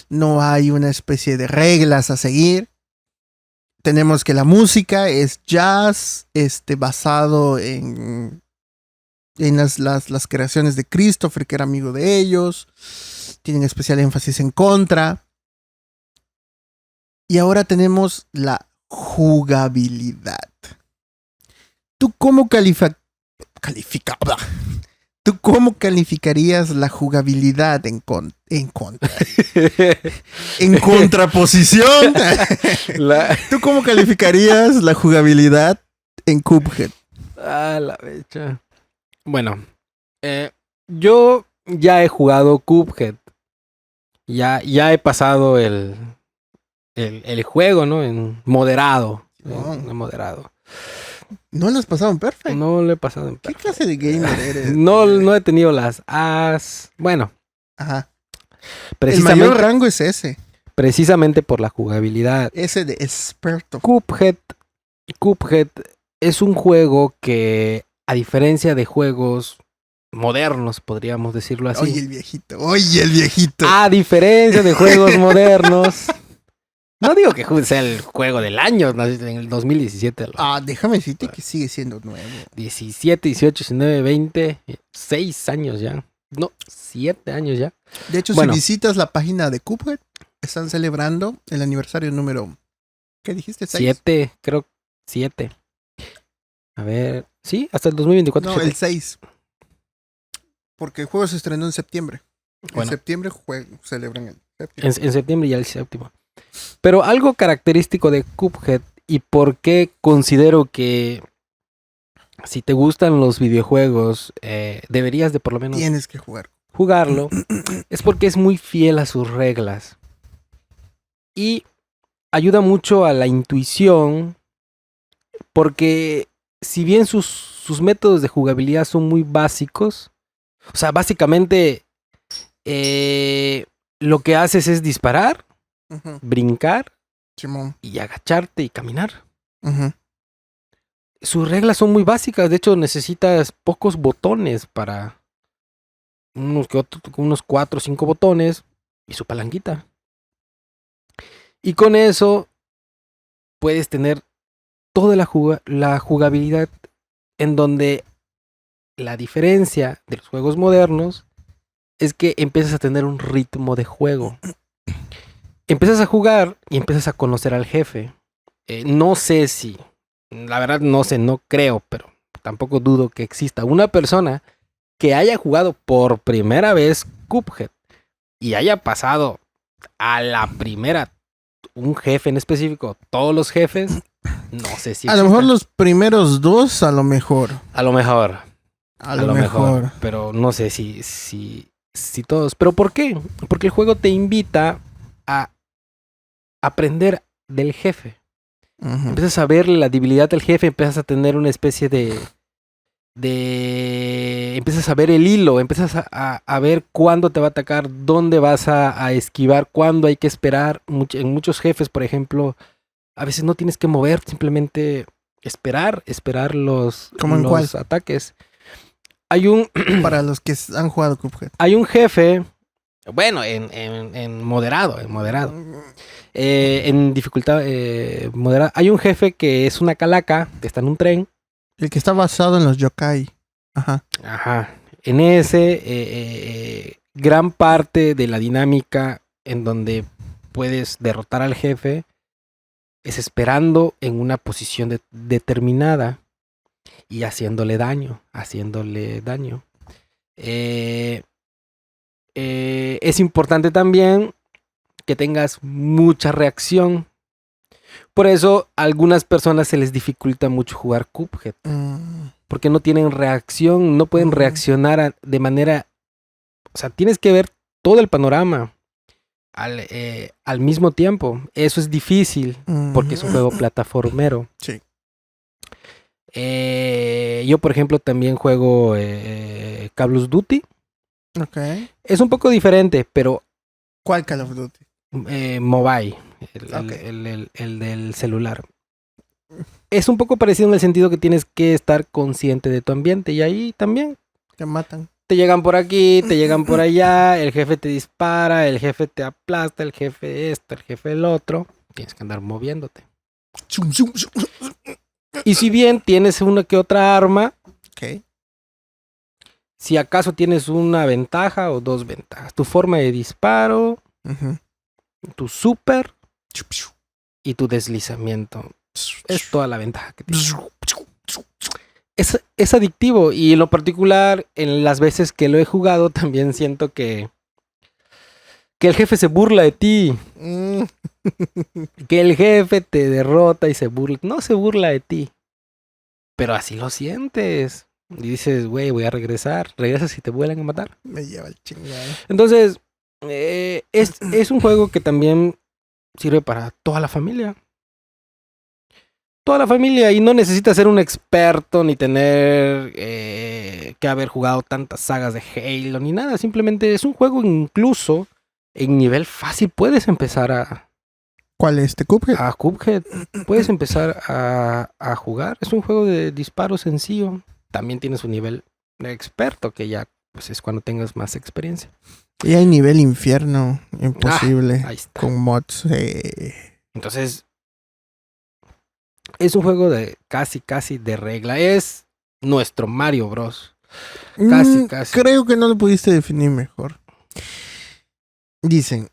No hay una especie de reglas a seguir. Tenemos que la música es jazz, basado en las creaciones de Christopher, que era amigo de ellos. Tienen especial énfasis en Contra. Y ahora tenemos la jugabilidad. ¿Tú cómo ¿Tú cómo calificarías la jugabilidad en contra? En contraposición. ¿Tú cómo calificarías la jugabilidad en Cuphead? Ah, la fecha. Bueno, yo ya he jugado Cuphead. Ya he pasado el juego, ¿no? En moderado. En moderado. ¿No lo has pasado en Perfect? No lo he pasado en ¿Qué Perfect. clase de gamer eres? No he tenido las As. Bueno. Ajá. El Precisamente, mayor rango es ese. Precisamente por la jugabilidad. Ese de experto. Cuphead es un juego que, a diferencia de juegos modernos, podríamos decirlo así. Oye, el viejito. A diferencia de juegos modernos. No digo que sea el juego del año, en el 2017. Déjame decirte que sigue siendo nuevo. 17, 18, 19, 20, 6 años ya. No, 7 años ya. De hecho, Bueno, si visitas la página de Cuphead, están celebrando el aniversario número... ¿Qué dijiste? 7, creo 7. A ver, sí, hasta el 2024. No, el 6. Porque el juego se estrenó en septiembre. Bueno. En septiembre celebran el séptimo. En septiembre ya el séptimo. Pero algo característico de Cuphead y por qué considero que si te gustan los videojuegos deberías de por lo menos Tienes que jugarlo, es porque es muy fiel a sus reglas y ayuda mucho a la intuición, porque si bien sus métodos de jugabilidad son muy básicos, o sea, básicamente lo que haces es disparar, brincar, Simón, y agacharte y caminar. Uh-huh. Sus reglas son muy básicas. De hecho, necesitas pocos botones para unos 4 o 5 botones y su palanquita. Y con eso puedes tener toda la jugabilidad, en donde la diferencia de los juegos modernos es que empiezas a tener un ritmo de juego. Empiezas a jugar y empiezas a conocer al jefe. No sé si, la verdad no sé, no creo, pero tampoco dudo que exista una persona que haya jugado por primera vez Cuphead y haya pasado a la primera un jefe en específico, todos los jefes, no sé si a lo mejor los primeros 2, a lo mejor. A lo mejor. A lo mejor. Pero no sé si todos. ¿Pero por qué? Porque el juego te invita a aprender del jefe. Uh-huh. Empiezas a ver la debilidad del jefe, empiezas a tener una especie de empiezas a ver el hilo, empiezas a ver cuándo te va a atacar, dónde vas a esquivar, cuándo hay que esperar. En muchos jefes, por ejemplo, a veces no tienes que mover, simplemente esperar ¿Cómo en los cuál? ataques. Hay un, Para los que han jugado Cuphead. hay un jefe, bueno, en moderado, en dificultad moderada. Hay un jefe que es una calaca, que está en un tren. El que está basado en los yokai. Ajá. Ajá. En ese, gran parte de la dinámica en donde puedes derrotar al jefe es esperando en una posición determinada y haciéndole daño. Es importante también que tengas mucha reacción. Por eso a algunas personas se les dificulta mucho jugar Cuphead. Porque no tienen reacción, no pueden reaccionar de manera... O sea, tienes que ver todo el panorama al mismo tiempo. Eso es difícil porque es un juego plataformero. Sí. Yo, por ejemplo, también juego Call of Duty. Ok. Es un poco diferente, pero ¿Cuál Call of Duty? mobile, Ok. el del celular. Es un poco parecido en el sentido que tienes que estar consciente de tu ambiente y ahí también Te matan. te llegan por aquí, te llegan por allá, el jefe te dispara, el jefe te aplasta, el jefe esto, el jefe el otro. Tienes que andar moviéndote. Zum, zum, zum. Y si bien tienes una que otra arma, Ok. si acaso tienes una ventaja o dos ventajas. Tu forma de disparo, Ujú. tu super Chu, chu. y tu deslizamiento. Es toda la ventaja que tienes. Chu. Es adictivo y en lo particular, en las veces que lo he jugado, también siento que el jefe se burla de ti. Mm. Que el jefe te derrota y se burla. No se burla de ti. Pero así lo sientes. Y dices, güey, voy a regresar. Regresas y te vuelven a matar. Me lleva el chingado. Entonces, es un juego que también sirve para toda la familia. Toda la familia. Y no necesitas ser un experto ni tener que haber jugado tantas sagas de Halo ni nada. Simplemente es un juego incluso en nivel fácil. Puedes empezar ¿Cuál es este Cuphead? a Cuphead. Puedes empezar a jugar. Es un juego de disparo sencillo. También tienes un nivel de experto que ya pues es cuando tengas más experiencia. Y hay nivel infierno. Imposible. Ahí está. Con mods. Entonces, es un juego de casi de regla. Es nuestro Mario Bros. Casi. Creo que no lo pudiste definir mejor. Dicen.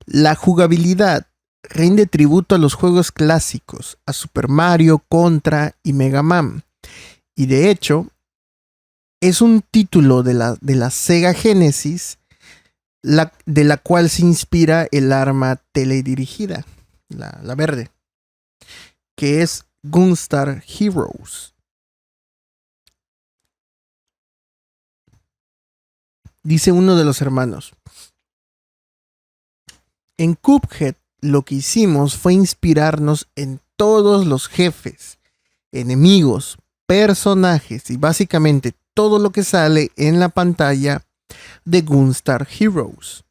La jugabilidad rinde tributo a los juegos clásicos, a Super Mario, Contra y Mega Man. Y de hecho, es un título de la Sega Genesis, de la cual se inspira el arma teledirigida, la verde, que es Gunstar Heroes. Dice uno de los hermanos. En Cuphead lo que hicimos fue inspirarnos en todos los jefes, enemigos, personajes y básicamente todo lo que sale en la pantalla de Gunstar Heroes,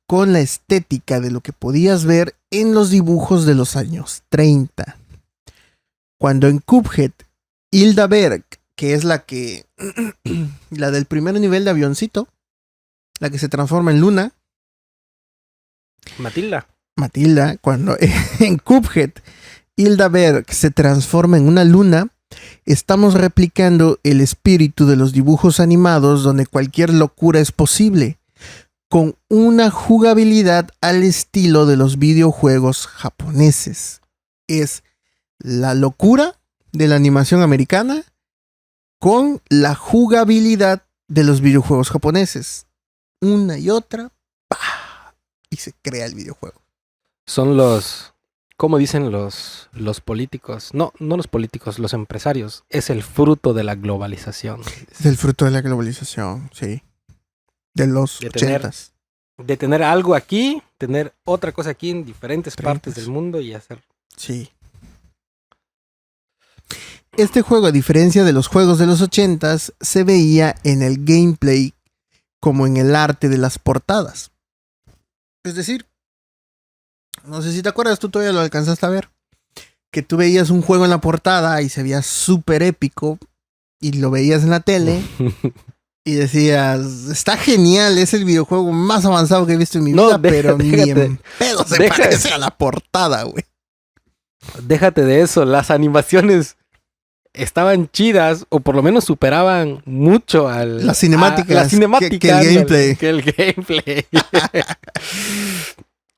con la estética de lo que podías ver en los dibujos de los años 30. Cuando en Cuphead, Hilda Berg, que es la del primer nivel de avioncito, la que se transforma en Luna, Matilda, cuando en Cuphead Hilda Berg se transforma en una luna, estamos replicando el espíritu de los dibujos animados donde cualquier locura es posible, con una jugabilidad al estilo de los videojuegos japoneses. Es la locura de la animación americana con la jugabilidad de los videojuegos japoneses. Una y otra, ¡pah! Y se crea el videojuego. Son los, ¿cómo dicen los políticos? No los políticos, los empresarios. Es el fruto de la globalización. Es el fruto de la globalización, sí. De los De 80s. De tener algo aquí, tener otra cosa aquí en diferentes partes del mundo y hacer. Sí. Este juego, a diferencia de los juegos de los 80s, se veía en el gameplay como en el arte de las portadas. Es decir, No sé si te acuerdas, tú todavía lo alcanzaste a ver. Que tú veías un juego en la portada y se veía súper épico y lo veías en la tele y decías, está genial, es el videojuego más avanzado que he visto en mi vida, pero ni en pedo se parece a la portada, güey. Déjate de eso, las animaciones estaban chidas o por lo menos superaban mucho al... Las cinemáticas. Las cinemáticas. Que el gameplay. Que el gameplay.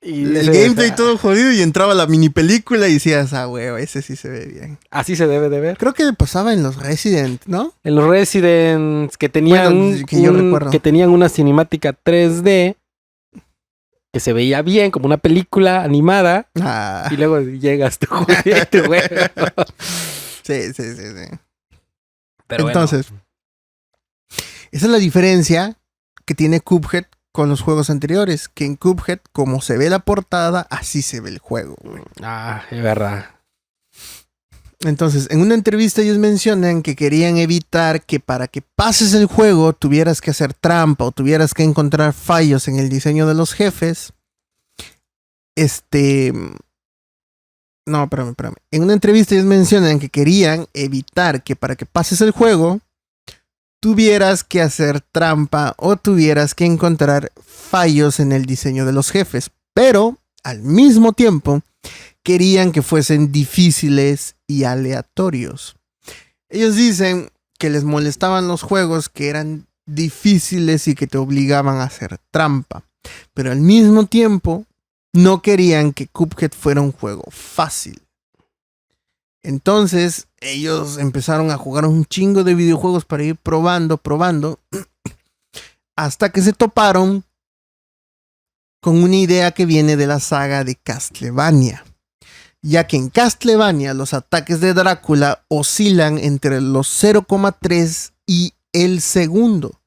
Y el gameplay todo jodido y entraba la mini película y decías, güey, ese sí se ve bien. Así se debe de ver. Creo que pasaba en los Resident, ¿no? En los Resident que tenían, que tenían una cinemática 3D que se veía bien, como una película animada. Y luego llegas tu juego. Sí. Pero entonces, bueno. Esa es la diferencia que tiene Cuphead con los juegos anteriores, que en Cuphead, como se ve la portada, así se ve el juego, güey. Es verdad. Entonces, en una entrevista ellos mencionan que querían evitar que para que pases el juego tuvieras que hacer trampa o tuvieras que encontrar fallos en el diseño de los jefes. No, espérame. En una entrevista ellos mencionan que querían evitar que para que pases el juego tuvieras que hacer trampa o tuvieras que encontrar fallos en el diseño de los jefes. Pero, al mismo tiempo, querían que fuesen difíciles y aleatorios. Ellos dicen que les molestaban los juegos que eran difíciles y que te obligaban a hacer trampa. Pero al mismo tiempo, no querían que Cuphead fuera un juego fácil. Entonces, ellos empezaron a jugar un chingo de videojuegos para ir probando, hasta que se toparon con una idea que viene de la saga de Castlevania. Ya que en Castlevania los ataques de Drácula oscilan entre los 0,3 y el segundo,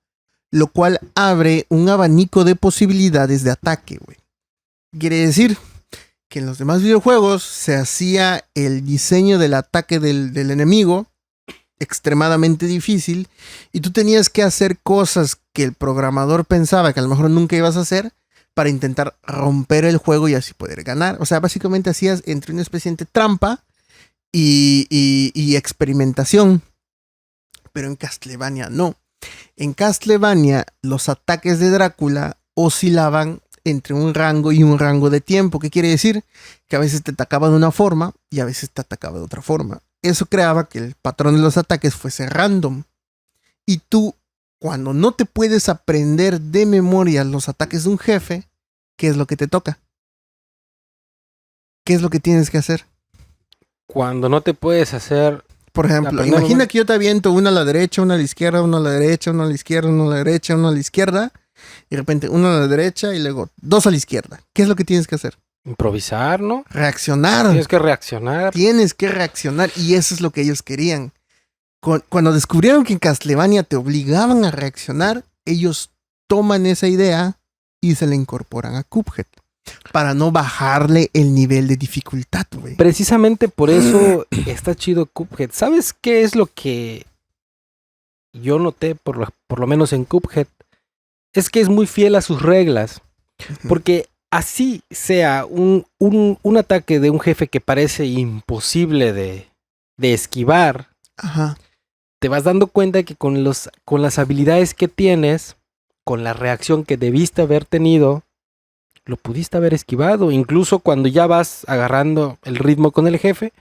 lo cual abre un abanico de posibilidades de ataque, güey. Quiere decir que en los demás videojuegos se hacía el diseño del ataque del enemigo extremadamente difícil y tú tenías que hacer cosas que el programador pensaba que a lo mejor nunca ibas a hacer para intentar romper el juego y así poder ganar. O sea, básicamente hacías entre una especie de trampa y experimentación. Pero en Castlevania no. En Castlevania los ataques de Drácula oscilaban entre un rango y un rango de tiempo. ¿Qué quiere decir? Que a veces te atacaba de una forma y a veces te atacaba de otra forma. Eso creaba que el patrón de los ataques fuese random. Y tú, cuando no te puedes aprender de memoria los ataques de un jefe, ¿qué es lo que te toca? ¿Qué es lo que tienes que hacer? Cuando no te puedes hacer... Por ejemplo, imagina que yo te aviento una a la derecha, una a la izquierda, una a la derecha, una a la izquierda, una a la derecha, una a la izquierda. Y de repente uno a la derecha y luego dos a la izquierda. ¿Qué es lo que tienes que hacer? Improvisar, ¿no? Reaccionar. Tienes que reaccionar. Tienes que reaccionar. Y eso es lo que ellos querían. Cuando descubrieron que en Castlevania te obligaban a reaccionar, ellos toman esa idea y se la incorporan a Cuphead. Para no bajarle el nivel de dificultad, güey. Precisamente por eso está chido Cuphead. ¿Sabes qué es lo que yo noté, por lo menos en Cuphead? Es que es muy fiel a sus reglas. Porque así sea un ataque de un jefe que parece imposible de esquivar, ajá, te vas dando cuenta que con las habilidades que tienes, con la reacción que debiste haber tenido, lo pudiste haber esquivado. Incluso cuando ya vas agarrando el ritmo con el jefe,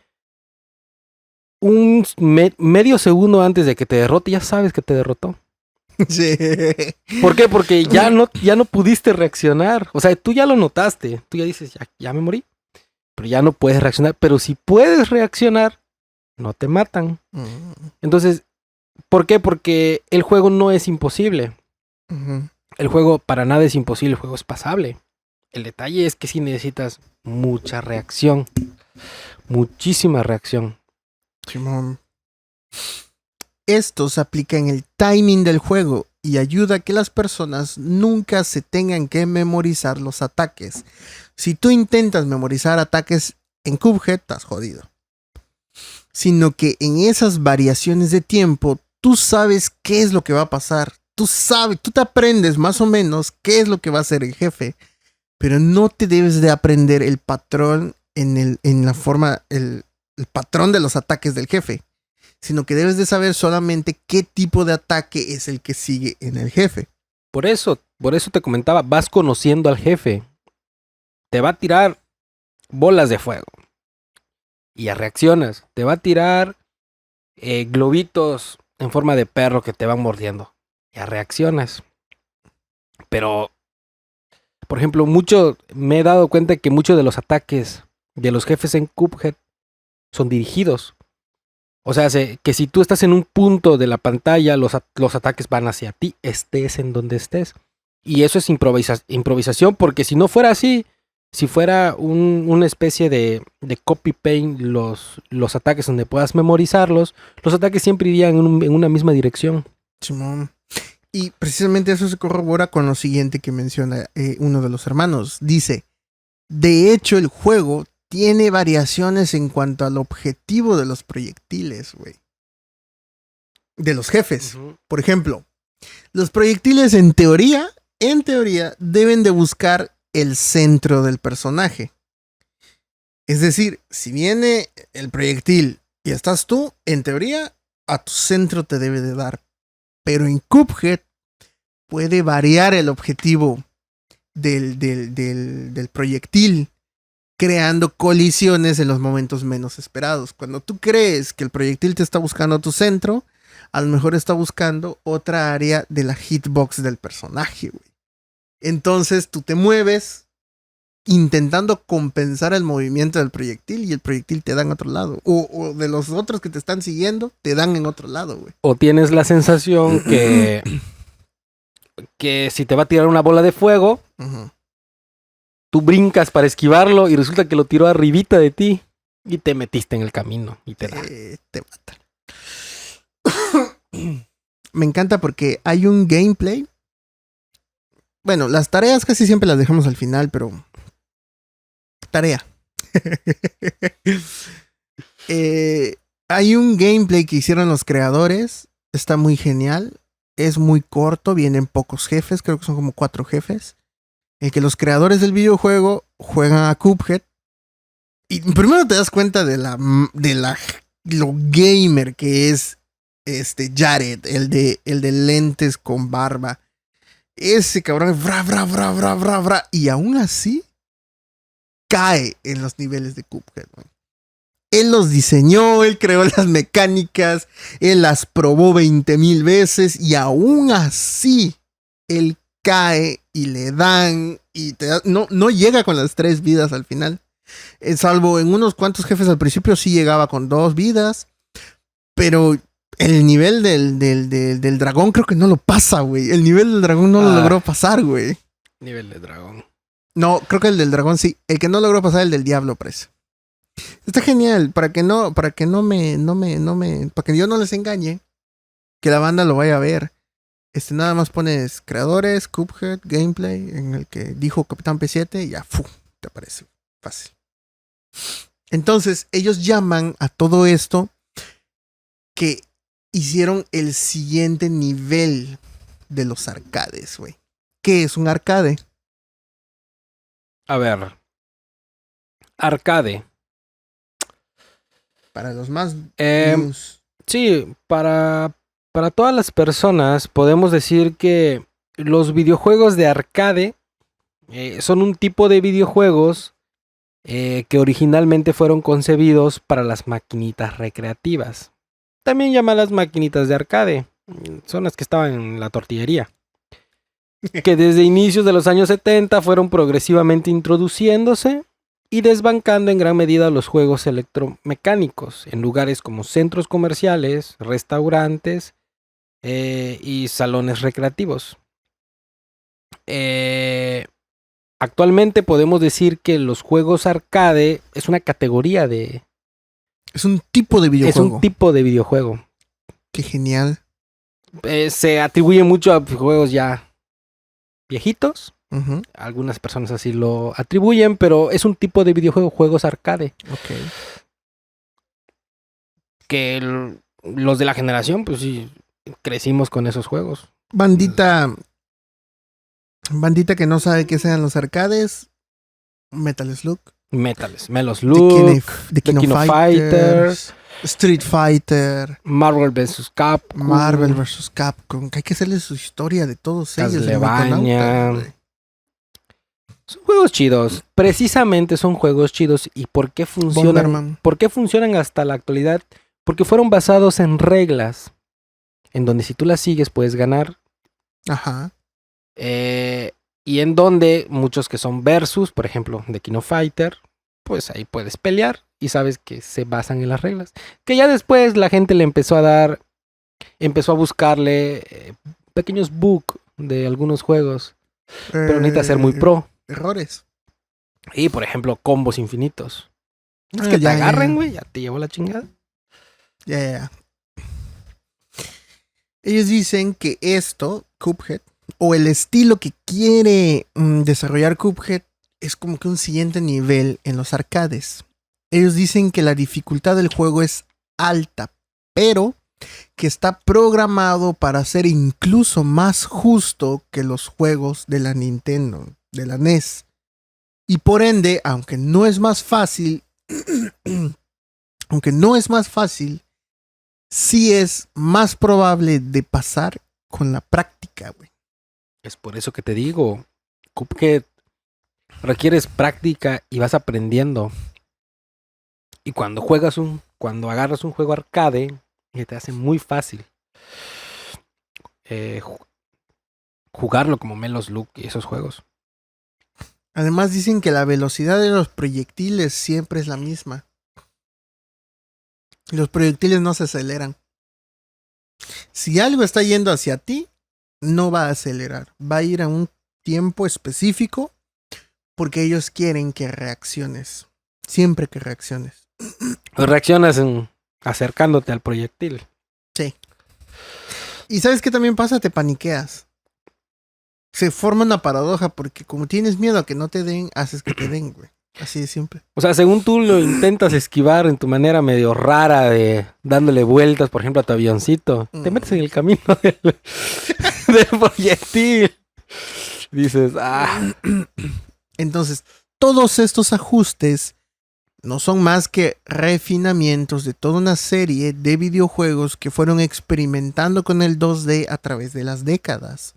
un medio segundo antes de que te derrote, ya sabes que te derrotó. Sí. ¿Por qué? Porque ya no pudiste reaccionar. O sea, tú ya lo notaste. Tú ya dices, ya me morí. Pero ya no puedes reaccionar. Pero si puedes reaccionar, no te matan. Entonces, ¿por qué? Porque el juego no es imposible. El juego para nada es imposible. El juego es pasable. El detalle es que sí necesitas mucha reacción. Muchísima reacción. Simón. Esto se aplica en el timing del juego y ayuda a que las personas nunca se tengan que memorizar los ataques. Si tú intentas memorizar ataques en Cuphead, estás jodido. Sino que en esas variaciones de tiempo, tú sabes qué es lo que va a pasar. Tú te aprendes más o menos qué es lo que va a hacer el jefe. pero no te debes de aprender el patrón en la forma, el patrón de los ataques del jefe, sino que debes de saber solamente qué tipo de ataque es el que sigue en el jefe. Por eso te comentaba, vas conociendo al jefe. Te va a tirar bolas de fuego. Y ya reaccionas. Te va a tirar globitos en forma de perro que te van mordiendo. Ya reaccionas. Pero, por ejemplo, me he dado cuenta que muchos de los ataques de los jefes en Cuphead son dirigidos. O sea, que si tú estás en un punto de la pantalla, los ataques van hacia ti, estés en donde estés. Y eso es improvisación, porque si no fuera así, si fuera una especie de copy-paste los ataques donde puedas memorizarlos, los ataques siempre irían en una misma dirección. Simón. Y precisamente eso se corrobora con lo siguiente que menciona uno de los hermanos. Dice, de hecho el juego tiene variaciones en cuanto al objetivo de los proyectiles, güey. De los jefes. Uh-huh. Por ejemplo, los proyectiles en teoría, deben de buscar el centro del personaje. Es decir, si viene el proyectil y estás tú, en teoría, a tu centro te debe de dar. Pero en Cuphead puede variar el objetivo del proyectil, creando colisiones en los momentos menos esperados. Cuando tú crees que el proyectil te está buscando a tu centro, a lo mejor está buscando otra área de la hitbox del personaje, güey. Entonces tú te mueves intentando compensar el movimiento del proyectil y el proyectil te da en otro lado. O de los otros que te están siguiendo, te dan en otro lado, güey. O tienes la sensación que si te va a tirar una bola de fuego, uh-huh, tú brincas para esquivarlo y resulta que lo tiró arribita de ti y te metiste en el camino y te da. Te matan. Me encanta porque hay un gameplay. Bueno, las tareas casi siempre las dejamos al final, pero... Tarea. Hay un gameplay que hicieron los creadores. Está muy genial. Es muy corto. Vienen pocos jefes. Creo que son como 4 jefes. En que los creadores del videojuego juegan a Cuphead. Y primero te das cuenta de lo gamer que es Jared, el de lentes con barba. Ese cabrón, y aún así cae en los niveles de Cuphead, man. Él los diseñó, él creó las mecánicas, él las probó 20,000 veces y aún así él cae y le dan y no llega con las 3 vidas al final. Salvo en unos cuantos jefes al principio sí llegaba con 2 vidas, pero el nivel del dragón creo que no lo pasa, güey. El nivel del dragón no lo logró pasar, güey. Nivel de dragón. No, creo que el del dragón sí. El que no logró pasar el del diablo, parece. Está genial, para que yo no les engañe, que la banda lo vaya a ver. Nada más pones creadores, Cuphead, gameplay, en el que dijo Capitán P7 y ya, te aparece. Fácil. Entonces, ellos llaman a todo esto que hicieron el siguiente nivel de los arcades, güey. ¿Qué es un arcade? A ver. Arcade. Para los más... sí, para todas las personas podemos decir que los videojuegos de arcade son un tipo de videojuegos que originalmente fueron concebidos para las maquinitas recreativas. También llamadas maquinitas de arcade. Son las que estaban en la tortillería. Que desde inicios de los años 70 fueron progresivamente introduciéndose y desbancando en gran medida los juegos electromecánicos en lugares como centros comerciales, restaurantes y salones recreativos. Actualmente podemos decir que los juegos arcade es una categoría de... Es un tipo de videojuego. Es un tipo de videojuego. Qué genial. Se atribuye mucho a juegos ya viejitos. Uh-huh. Algunas personas así lo atribuyen, pero es un tipo de videojuego, juegos arcade. Ok. Que los de la generación, pues sí, crecimos con esos juegos. Bandita que no sabe qué sean los arcades, Metal Slug. Metal Slug, The King King of of Fighters, Street Fighter, Marvel vs. Capcom, Marvel vs. Capcom. Que hay que hacerle su historia de todos ellos. Castlevania. Son juegos chidos. Precisamente son juegos chidos. ¿Y por qué funcionan? Bomberman. ¿Por qué funcionan hasta la actualidad? Porque fueron basados en reglas. En donde si tú las sigues puedes ganar. Ajá. Y en donde muchos que son versus, por ejemplo, de King of Fighter, pues ahí puedes pelear y sabes que se basan en las reglas. Que ya después la gente le empezó a buscarle pequeños bugs de algunos juegos, pero necesita ser muy pro. Errores. Y por ejemplo, combos infinitos. Es Ah, que te ya, agarren, ya. güey, ya te llevó la chingada. Ya. Ellos dicen que esto, Cuphead, o el estilo que quiere desarrollar Cuphead, es como que un siguiente nivel en los arcades. Ellos dicen que la dificultad del juego es alta, pero que está programado para ser incluso más justo que los juegos de la Nintendo, de la NES. Y por ende, aunque no es más fácil, sí es más probable de pasar con la práctica, güey. Es por eso que te digo, Cuphead requieres práctica y vas aprendiendo. Y cuando agarras un juego arcade, que te hace muy fácil jugarlo como Metal Slug y esos juegos. Además dicen que la velocidad de los proyectiles siempre es la misma. Los proyectiles no se aceleran. Si algo está yendo hacia ti, no va a acelerar. Va a ir a un tiempo específico porque ellos quieren que reacciones. Siempre que reacciones. Reaccionas acercándote al proyectil. Sí. ¿Y sabes qué también pasa? Te paniqueas. Se forma una paradoja porque como tienes miedo a que no te den, haces que te den, güey. Así de simple. O sea, según tú lo intentas esquivar en tu manera medio rara de dándole vueltas, por ejemplo, a tu avioncito, te metes en el camino del proyectil. Dices, Entonces, todos estos ajustes no son más que refinamientos de toda una serie de videojuegos que fueron experimentando con el 2D a través de las décadas.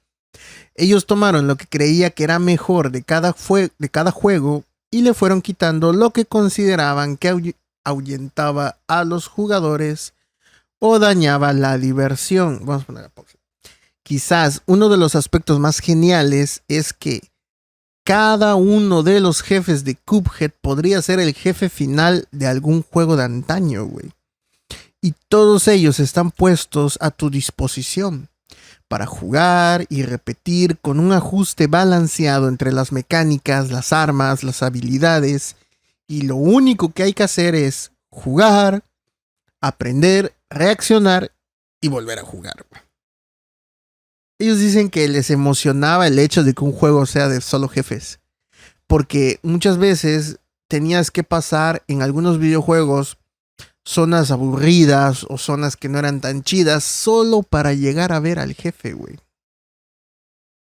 Ellos tomaron lo que creía que era mejor de cada juego y le fueron quitando lo que consideraban que ahuyentaba a los jugadores o dañaba la diversión. Vamos a poner la pausa. Quizás uno de los aspectos más geniales es que cada uno de los jefes de Cuphead podría ser el jefe final de algún juego de antaño, güey. Y todos ellos están puestos a tu disposición para jugar y repetir con un ajuste balanceado entre las mecánicas, las armas, las habilidades. Y lo único que hay que hacer es jugar, aprender, reaccionar y volver a jugar, güey. Ellos dicen que les emocionaba el hecho de que un juego sea de solo jefes. Porque muchas veces tenías que pasar en algunos videojuegos zonas aburridas o zonas que no eran tan chidas solo para llegar a ver al jefe, güey.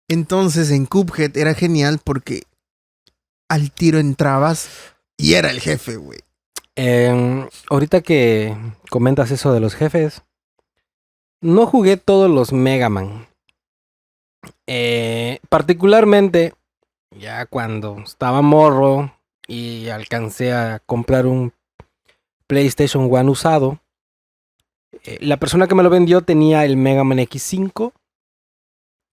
Entonces en Cuphead era genial porque al tiro entrabas y era el jefe, güey. Ahorita que comentas eso de los jefes, no jugué todos los Mega Man. Particularmente, ya cuando estaba morro y alcancé a comprar un PlayStation 1 usado, la persona que me lo vendió tenía el Mega Man X5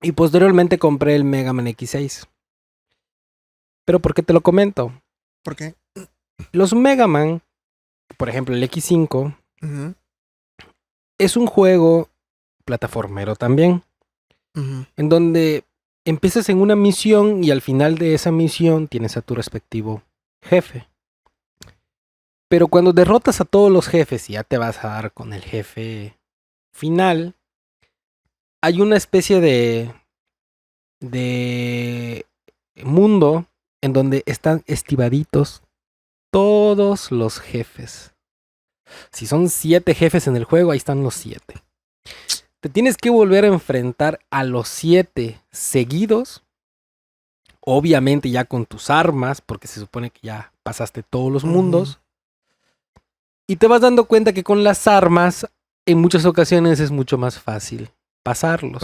y posteriormente compré el Mega Man X6. ¿Pero por qué te lo comento? ¿Por qué? Los Mega Man, por ejemplo el X5, es un juego plataformero también. En donde empiezas en una misión y al final de esa misión tienes a tu respectivo jefe. Pero cuando derrotas a todos los jefes y ya te vas a dar con el jefe final, hay una especie de mundo en donde están estibaditos todos los jefes. Si son 7 jefes en el juego, ahí están los 7. Te tienes que volver a enfrentar a los 7 seguidos obviamente ya con tus armas, porque se supone que ya pasaste todos los mundos. Y te vas dando cuenta que con las armas, en muchas ocasiones es mucho más fácil pasarlos.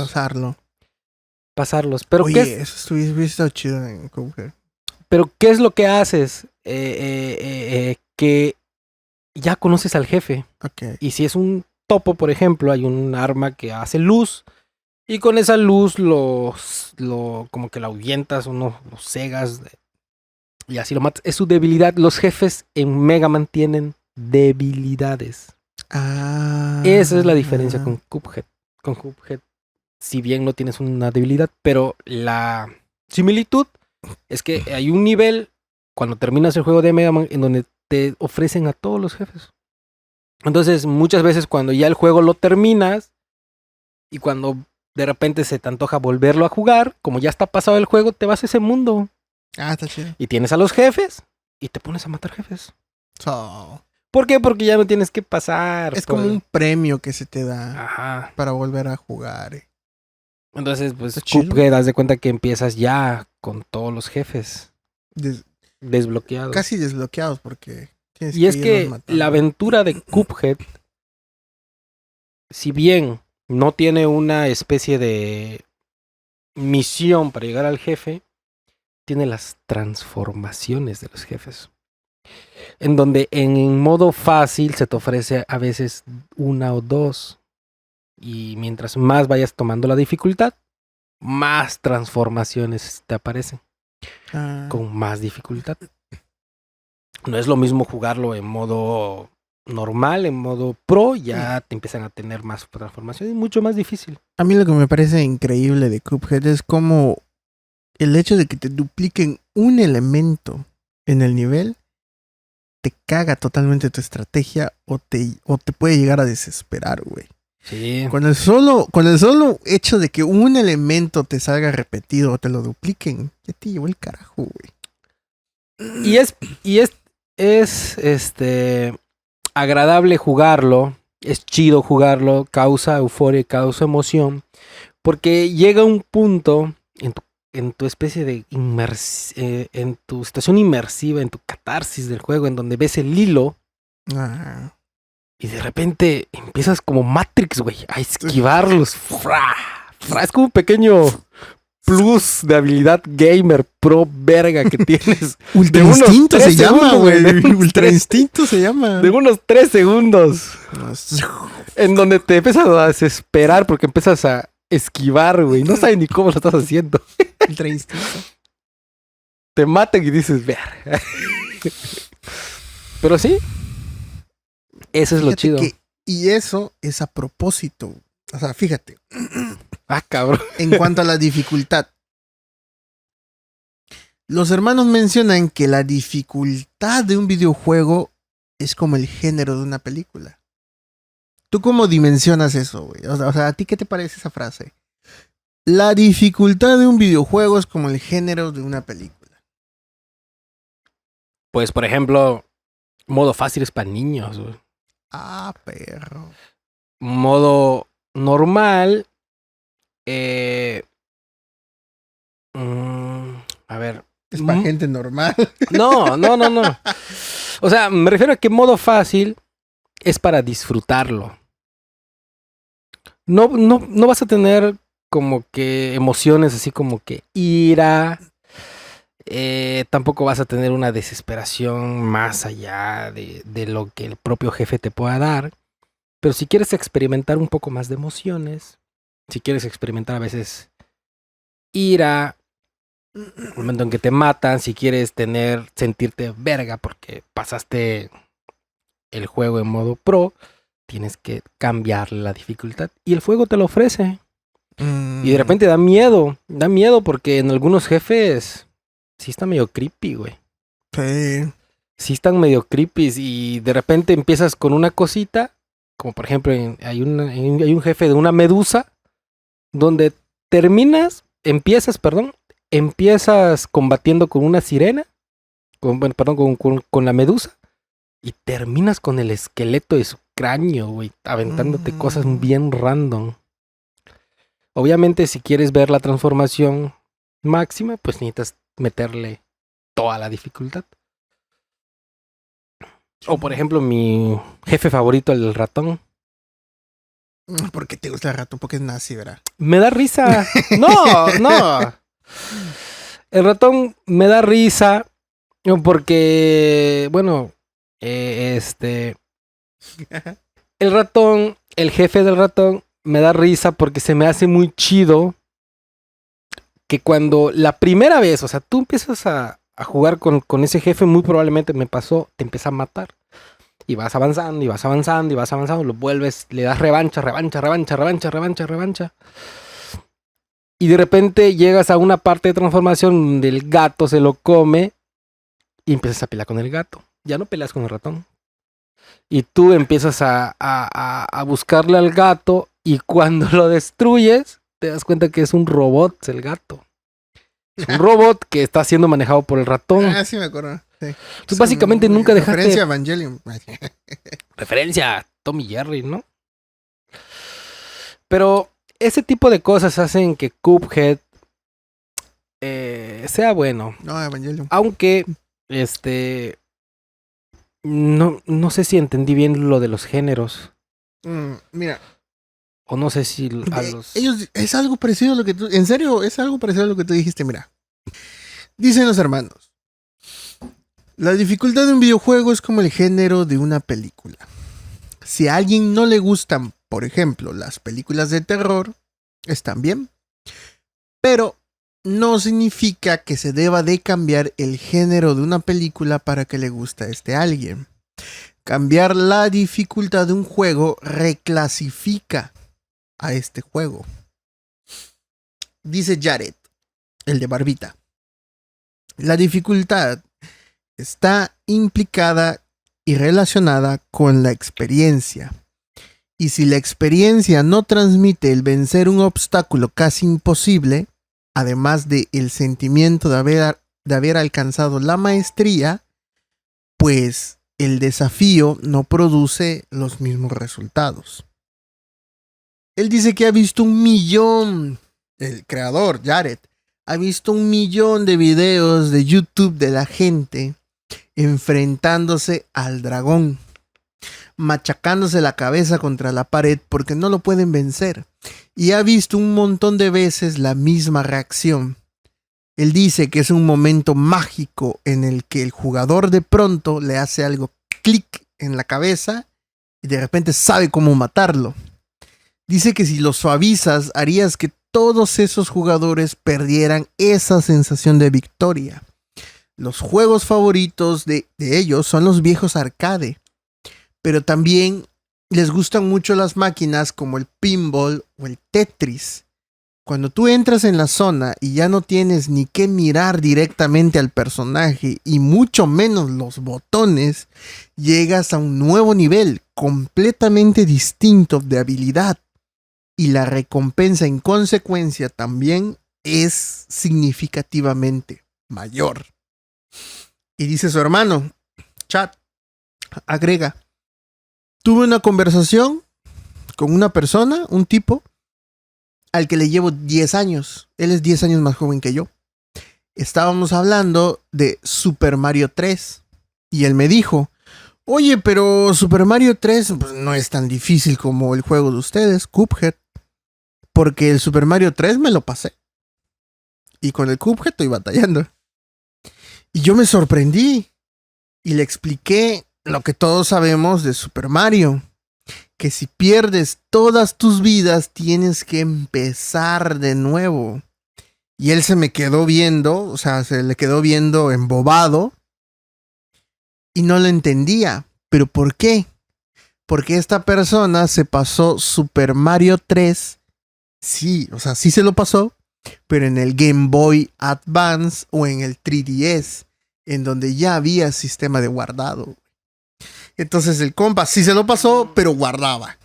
Pero Oye, eso hubiese estado chido en Cuphead. Pero ¿qué es lo que haces? Que ya conoces al jefe. Okay. Y si es un topo, por ejemplo, hay un arma que hace luz. Y con esa luz como que la ahuyentas o no, lo cegas. Y así lo matas. Es su debilidad. Los jefes en Mega Man tienen debilidades. Esa es la diferencia con Cuphead. Con Cuphead, si bien no tienes una debilidad, pero la similitud es que hay un nivel cuando terminas el juego de Mega Man en donde te ofrecen a todos los jefes. Entonces, muchas veces cuando ya el juego lo terminas y cuando de repente se te antoja volverlo a jugar, como ya está pasado el juego, te vas a ese mundo. Está chido. Y tienes a los jefes y te pones a matar jefes. So, ¿Por qué? Porque ya no tienes que pasar. es como un premio que se te da Ajá. para volver a jugar. Entonces, pues, Está chido. Cuphead, das de cuenta que empiezas ya con todos los jefes desbloqueados. Casi desbloqueados porque tienes Y es irlos que matando. la aventura de Cuphead, si bien no tiene una especie de misión para llegar al jefe, tiene las transformaciones de los jefes. En donde en modo fácil se te ofrece a veces una o dos. Y mientras más vayas tomando la dificultad, más transformaciones te aparecen. Con más dificultad. No es lo mismo jugarlo en modo normal, en modo pro, ya te empiezan a tener más transformaciones, mucho más difícil. A mí lo que me parece increíble de Cuphead es como el hecho de que te dupliquen un elemento en el nivel te caga totalmente tu estrategia o te puede llegar a desesperar, güey. Sí. Con el solo hecho de que un elemento te salga repetido o te lo dupliquen, ya te llevó el carajo, güey. Y es agradable jugarlo, es chido jugarlo, causa euforia, causa emoción, porque llega un punto en tu especie de en tu situación inmersiva, en tu catarsis del juego, en donde ves el hilo y de repente empiezas como Matrix, güey, a esquivarlos. Es como un pequeño plus de habilidad gamer pro verga que tienes. Ultra Instinto se llama, güey. Ultra Instinto se llama. De unos 3 segundos. En donde te empiezas a desesperar porque empiezas a esquivar, güey. No sabes ni cómo lo estás haciendo. Ultra Instinto. Te matan y dices, ver. Pero sí. Eso es lo chido. Y eso es a propósito. O sea, fíjate. Cabrón. En cuanto a la dificultad. Los hermanos mencionan que la dificultad de un videojuego es como el género de una película. ¿Tú cómo dimensionas eso, güey? O sea, ¿a ti qué te parece esa frase? La dificultad de un videojuego es como el género de una película. Pues, por ejemplo, modo fácil es para niños, güey. Perro. Modo normal. A ver. Es para gente normal. No. O sea, me refiero a que modo fácil es para disfrutarlo. No vas a tener como que emociones así como que ira. Tampoco vas a tener una desesperación más allá de lo que el propio jefe te pueda dar. Pero si quieres experimentar un poco más de emociones, si quieres experimentar a veces ira, el momento en que te matan, si quieres sentirte verga porque pasaste el juego en modo pro, tienes que cambiarle la dificultad. Y el juego te lo ofrece. Y de repente da miedo porque en algunos jefes sí está medio creepy, güey. Sí. Sí están medio creepy y de repente empiezas con una cosita, como por ejemplo hay un jefe de una medusa, donde empiezas combatiendo con una sirena, con la medusa, y terminas con el esqueleto de su cráneo, güey, aventándote cosas bien random. Obviamente, si quieres ver la transformación máxima, pues necesitas meterle toda la dificultad. O por ejemplo, mi jefe favorito, el ratón. ¿Por qué te gusta el ratón? Porque es nazi, ¿verdad? Me da risa. No. El ratón me da risa porque, bueno, el ratón, el jefe del ratón, me da risa porque se me hace muy chido que cuando la primera vez, o sea, tú empiezas a jugar con ese jefe, muy probablemente me pasó, te empieza a matar. Y vas avanzando, y vas avanzando, y vas avanzando, lo vuelves, le das revancha. Y de repente llegas a una parte de transformación donde el gato se lo come y empiezas a pelear con el gato. Ya no peleas con el ratón. Y tú empiezas a buscarle al gato y cuando lo destruyes, te das cuenta que es un robot el gato. Es un robot que está siendo manejado por el ratón. Ah, sí me acuerdo. Sí. Entonces, básicamente nunca dejaste... Referencia a Evangelion. Referencia a Tom y Jerry, ¿no? Pero ese tipo de cosas hacen que Cuphead sea bueno. No, Evangelion. Aunque, no sé si entendí bien lo de los géneros. Mira. O no sé si a los... Ellos, es algo parecido a lo que tú... En serio, es algo parecido a lo que tú dijiste, mira. Dicen los hermanos. La dificultad de un videojuego es como el género de una película. Si a alguien no le gustan, por ejemplo, las películas de terror, están bien. Pero no significa que se deba de cambiar el género de una película para que le guste a alguien. Cambiar la dificultad de un juego reclasifica a este juego. Dice Jared, el de barbita. La dificultad está implicada y relacionada con la experiencia. Y si la experiencia no transmite el vencer un obstáculo casi imposible, además de el sentimiento de haber alcanzado la maestría, pues el desafío no produce los mismos resultados. Él dice que ha visto 1 millón, el creador, Jared, ha visto 1 millón de videos de YouTube de la gente enfrentándose al dragón, machacándose la cabeza contra la pared porque no lo pueden vencer. Y ha visto un montón de veces la misma reacción. Él dice que es un momento mágico en el que el jugador de pronto le hace algo clic en la cabeza y de repente sabe cómo matarlo. Dice que si lo suavizas harías que todos esos jugadores perdieran esa sensación de victoria. Los juegos favoritos de ellos son los viejos arcade, pero también les gustan mucho las máquinas como el pinball o el Tetris. Cuando tú entras en la zona y ya no tienes ni que mirar directamente al personaje y mucho menos los botones, llegas a un nuevo nivel completamente distinto de habilidad y la recompensa en consecuencia también es significativamente mayor. Y dice su hermano, chat, agrega, tuve una conversación con una persona, un tipo, al que le llevo 10 años. Él es 10 años más joven que yo. Estábamos hablando de Super Mario 3. Y él me dijo, oye, pero Super Mario 3 pues, no es tan difícil como el juego de ustedes, Cuphead. Porque el Super Mario 3 me lo pasé. Y con el Cuphead estoy batallando. Y yo me sorprendí. Y le expliqué lo que todos sabemos de Super Mario. Que si pierdes todas tus vidas, tienes que empezar de nuevo. Y él se me quedó viendo, o sea, se le quedó viendo embobado. Y no lo entendía. ¿Pero por qué? Porque esta persona se pasó Super Mario 3. Sí, o sea, sí se lo pasó. Pero en el Game Boy Advance o en el 3DS. En donde ya había sistema de guardado. Entonces el compa sí se lo pasó, pero guardaba.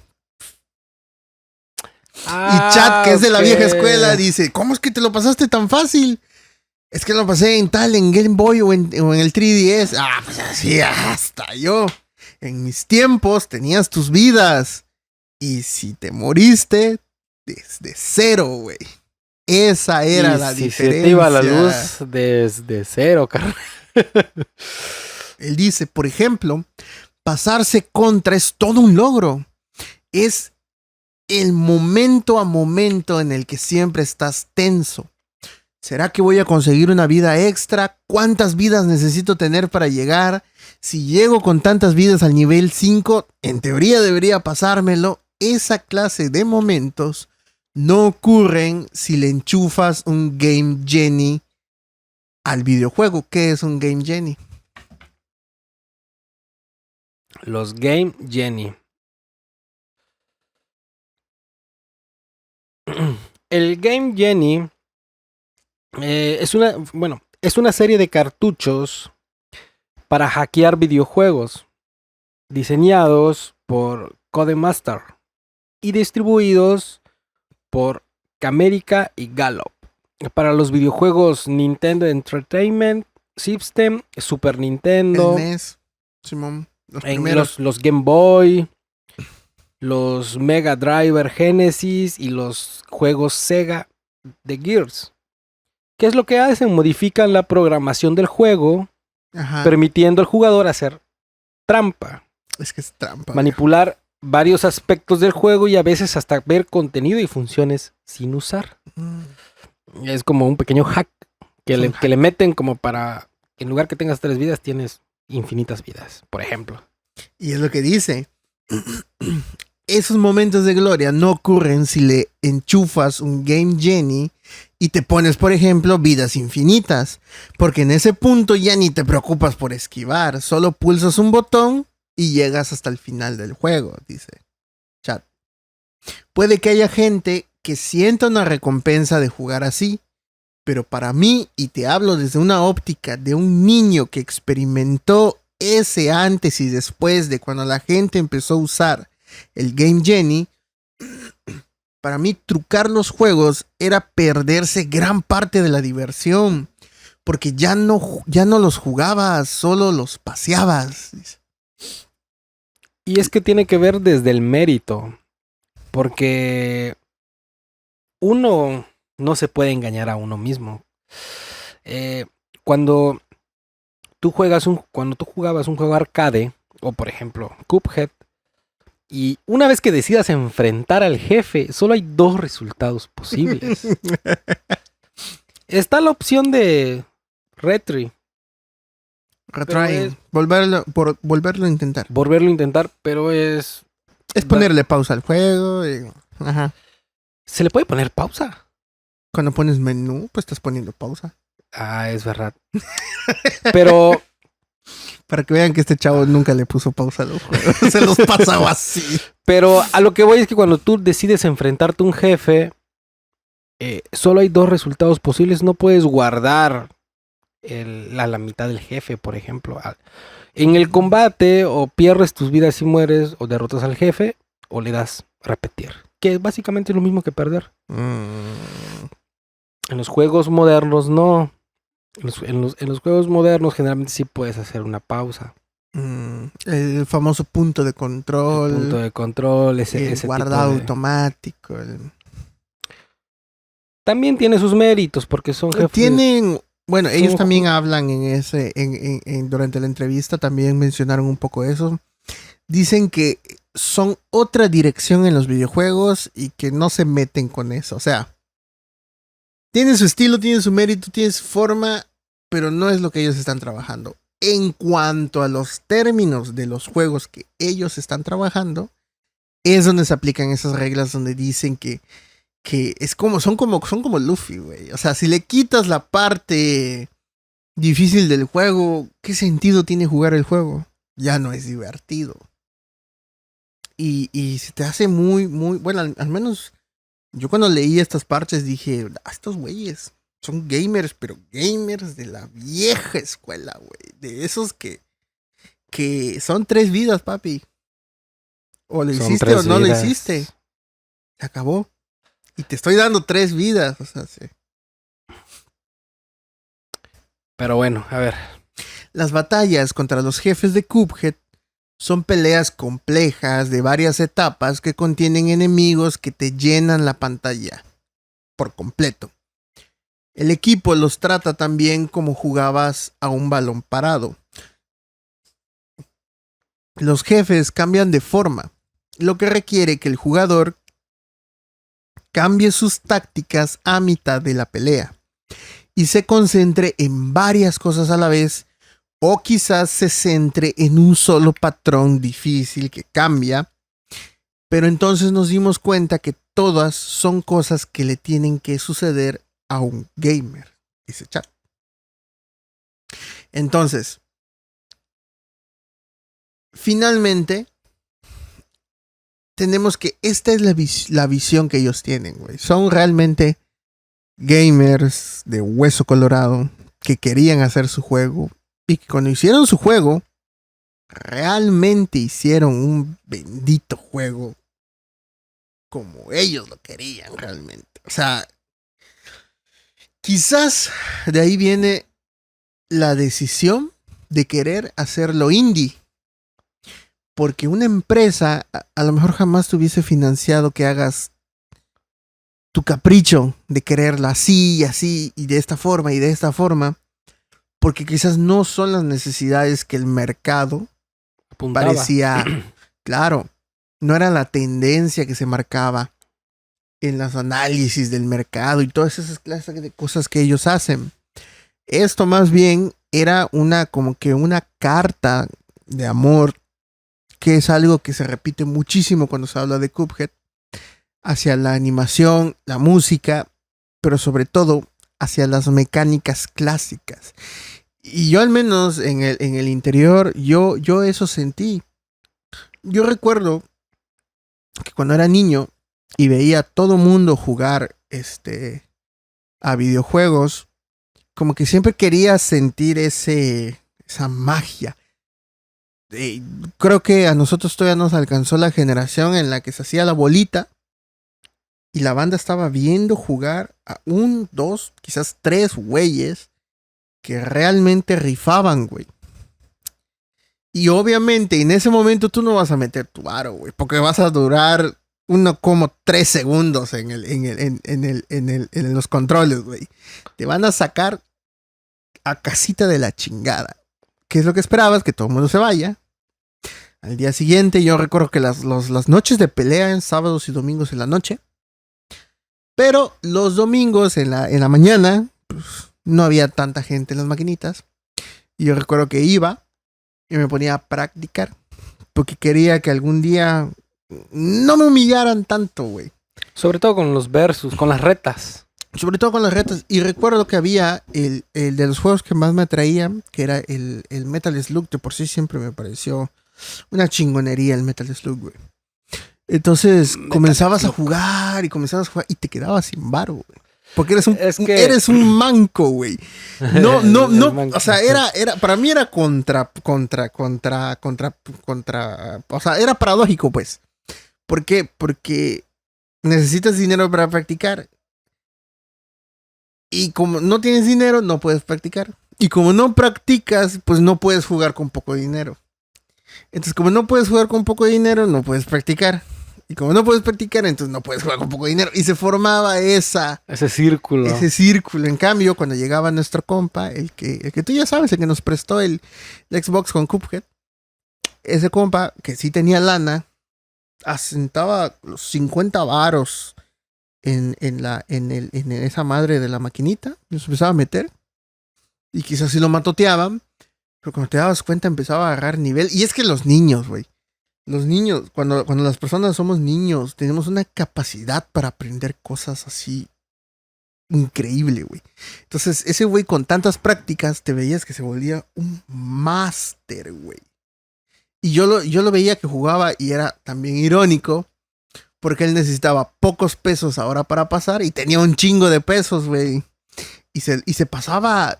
Y Chat, que es de la vieja escuela, dice, ¿cómo es que te lo pasaste tan fácil? Es que lo pasé en Game Boy o en el 3DS. Ah, pues así hasta yo. En mis tiempos tenías tus vidas. Y si te moriste, desde cero, güey. Esa era la si diferencia. se te iba la luz desde cero, carnal. Él dice, por ejemplo, pasarse contra es todo un logro. Es el momento a momento en el que siempre estás tenso. ¿Será que voy a conseguir una vida extra? ¿Cuántas vidas necesito tener para llegar? Si llego con tantas vidas al nivel 5, en teoría debería pasármelo. Esa clase de momentos no ocurren si le enchufas un Game Genie al videojuego. ¿Qué es un Game Genie? Los Game Genie. El Game Genie es una serie de cartuchos para hackear videojuegos diseñados por Codemaster y distribuidos por Camerica y Gallup para los videojuegos Nintendo Entertainment System, Super Nintendo, El NES, Simón, los primeros. los Game Boy, los Mega Drive Genesis y los juegos Sega de Gears. ¿Qué es lo que hacen? Modifican la programación del juego, Ajá. permitiendo al jugador hacer trampa, Es que es trampa. manipular varios aspectos del juego y a veces hasta ver contenido y funciones sin usar. Es como un pequeño hack que le meten como para, en lugar que tengas 3 vidas, tienes infinitas vidas, por ejemplo. Y es lo que dice. Esos momentos de gloria no ocurren si le enchufas un Game Genie y te pones, por ejemplo, vidas infinitas. Porque en ese punto ya ni te preocupas por esquivar. Solo pulsas un botón y llegas hasta el final del juego, dice Chat. Puede que haya gente que sienta una recompensa de jugar así. Pero para mí, y te hablo desde una óptica de un niño que experimentó ese antes y después de cuando la gente empezó a usar el Game Genie, para mí trucar los juegos era perderse gran parte de la diversión, porque ya no los jugabas, solo los paseabas. Y es que tiene que ver desde el mérito, porque uno no se puede engañar a uno mismo. Cuando tú jugabas un juego arcade, o por ejemplo Cuphead, y una vez que decidas enfrentar al jefe, solo hay 2 resultados posibles. Está la opción de retry. Retrying. Volverlo a intentar. Volverlo a intentar, pero es ponerle pausa al juego. Ajá. ¿Se le puede poner pausa? Cuando pones menú, pues estás poniendo pausa. Ah, es verdad. Pero para que vean que este chavo nunca le puso pausa a los juegos. Se los pasaba así. Pero a lo que voy es que cuando tú decides enfrentarte a un jefe, solo hay 2 resultados posibles. No puedes guardar la mitad del jefe, por ejemplo. En el combate, o pierdes tus vidas y mueres, o derrotas al jefe, o le das repetir. Que básicamente es lo mismo que perder. En los juegos modernos no. En los juegos modernos generalmente sí puedes hacer una pausa. El famoso punto de control. El punto de control, ese guardado tipo de... automático. También tiene sus méritos porque son jefes. Bueno, ellos también hablan durante la entrevista, también mencionaron un poco eso. Dicen que son otra dirección en los videojuegos y que no se meten con eso. O sea, tiene su estilo, tiene su mérito, tiene su forma, pero no es lo que ellos están trabajando. En cuanto a los términos de los juegos que ellos están trabajando, es donde se aplican esas reglas donde dicen que son como Luffy, güey. O sea, si le quitas la parte difícil del juego, ¿qué sentido tiene jugar el juego? Ya no es divertido. Y se te hace muy, muy... Bueno, al menos yo cuando leí estas partes dije, estos güeyes son gamers, pero gamers de la vieja escuela, güey. De esos que son 3 vidas, papi. O lo hiciste o no lo hiciste. Se acabó. Y te estoy dando 3 vidas. O sea, sí. Pero bueno, a ver. Las batallas contra los jefes de Cuphead son peleas complejas de varias etapas que contienen enemigos que te llenan la pantalla por completo. El equipo los trata también como jugabas a un balón parado. Los jefes cambian de forma, lo que requiere que el jugador cambie sus tácticas a mitad de la pelea y se concentre en varias cosas a la vez, o quizás se centre en un solo patrón difícil que cambia. Pero entonces nos dimos cuenta que todas son cosas que le tienen que suceder a un gamer, dice chat. Entonces, finalmente, tenemos que esta es la visión que ellos tienen, güey. Son realmente gamers de hueso colorado que querían hacer su juego y que cuando hicieron su juego, realmente hicieron un bendito juego como ellos lo querían realmente. O sea, quizás de ahí viene la decisión de querer hacerlo indie. Porque una empresa a lo mejor jamás te hubiese financiado que hagas tu capricho de quererla así y así y de esta forma y de esta forma. Porque quizás no son las necesidades que el mercado Apuntaba. parecía, claro, no era la tendencia que se marcaba en los análisis del mercado y todas esas clases de cosas que ellos hacen. Esto más bien era como que una carta de amor, que es algo que se repite muchísimo cuando se habla de Cuphead, hacia la animación, la música, pero sobre todo hacia las mecánicas clásicas. Y yo al menos en el interior, yo eso sentí. Yo recuerdo que cuando era niño y veía a todo mundo jugar a videojuegos, como que siempre quería sentir esa magia. Creo que a nosotros todavía nos alcanzó la generación en la que se hacía la bolita y la banda estaba viendo jugar a 1, 2, quizás 3 güeyes que realmente rifaban, güey. Y obviamente en ese momento tú no vas a meter tu varo, güey, porque vas a durar 1,3 segundos en los controles, güey. Te van a sacar a casita de la chingada. ¿Qué es lo que esperabas? Que todo el mundo se vaya. Al día siguiente, yo recuerdo que las noches de pelea en sábados y domingos en la noche. Pero los domingos en la mañana, pues, no había tanta gente en las maquinitas. Y yo recuerdo que iba y me ponía a practicar. Porque quería que algún día no me humillaran tanto, güey. Sobre todo con los versus, con las retas. Sobre todo con las retas. Y recuerdo que había el de los juegos que más me atraían, que era el Metal Slug. De por sí siempre me pareció una chingonería el Metal Slug, güey. Entonces comenzabas a jugar y te quedabas sin varo, güey. Porque eres un manco, güey. No, o sea, era para mí era contra, o sea, era paradójico, pues. ¿Por qué? Porque necesitas dinero para practicar. Y como no tienes dinero, no puedes practicar. Y como no practicas, pues no puedes jugar con poco dinero. Entonces, como no puedes jugar con poco dinero, no puedes practicar. Y como no puedes practicar, entonces no puedes jugar con poco dinero. Y se formaba ese círculo. En cambio, cuando llegaba nuestro compa, el que tú ya sabes, el que nos prestó el Xbox con Cuphead, ese compa que sí tenía lana, asentaba los 50 varos en esa madre de la maquinita. Nos empezaba a meter. Y quizás sí lo matoteaban. Pero cuando te dabas cuenta empezaba a agarrar nivel. Y es que los niños, güey. Los niños, cuando las personas somos niños, tenemos una capacidad para aprender cosas así increíble, güey. Entonces, ese güey con tantas prácticas, te veías que se volvía un máster, güey. Y yo lo veía que jugaba y era también irónico, porque él necesitaba pocos pesos ahora para pasar y tenía un chingo de pesos, güey. Y se pasaba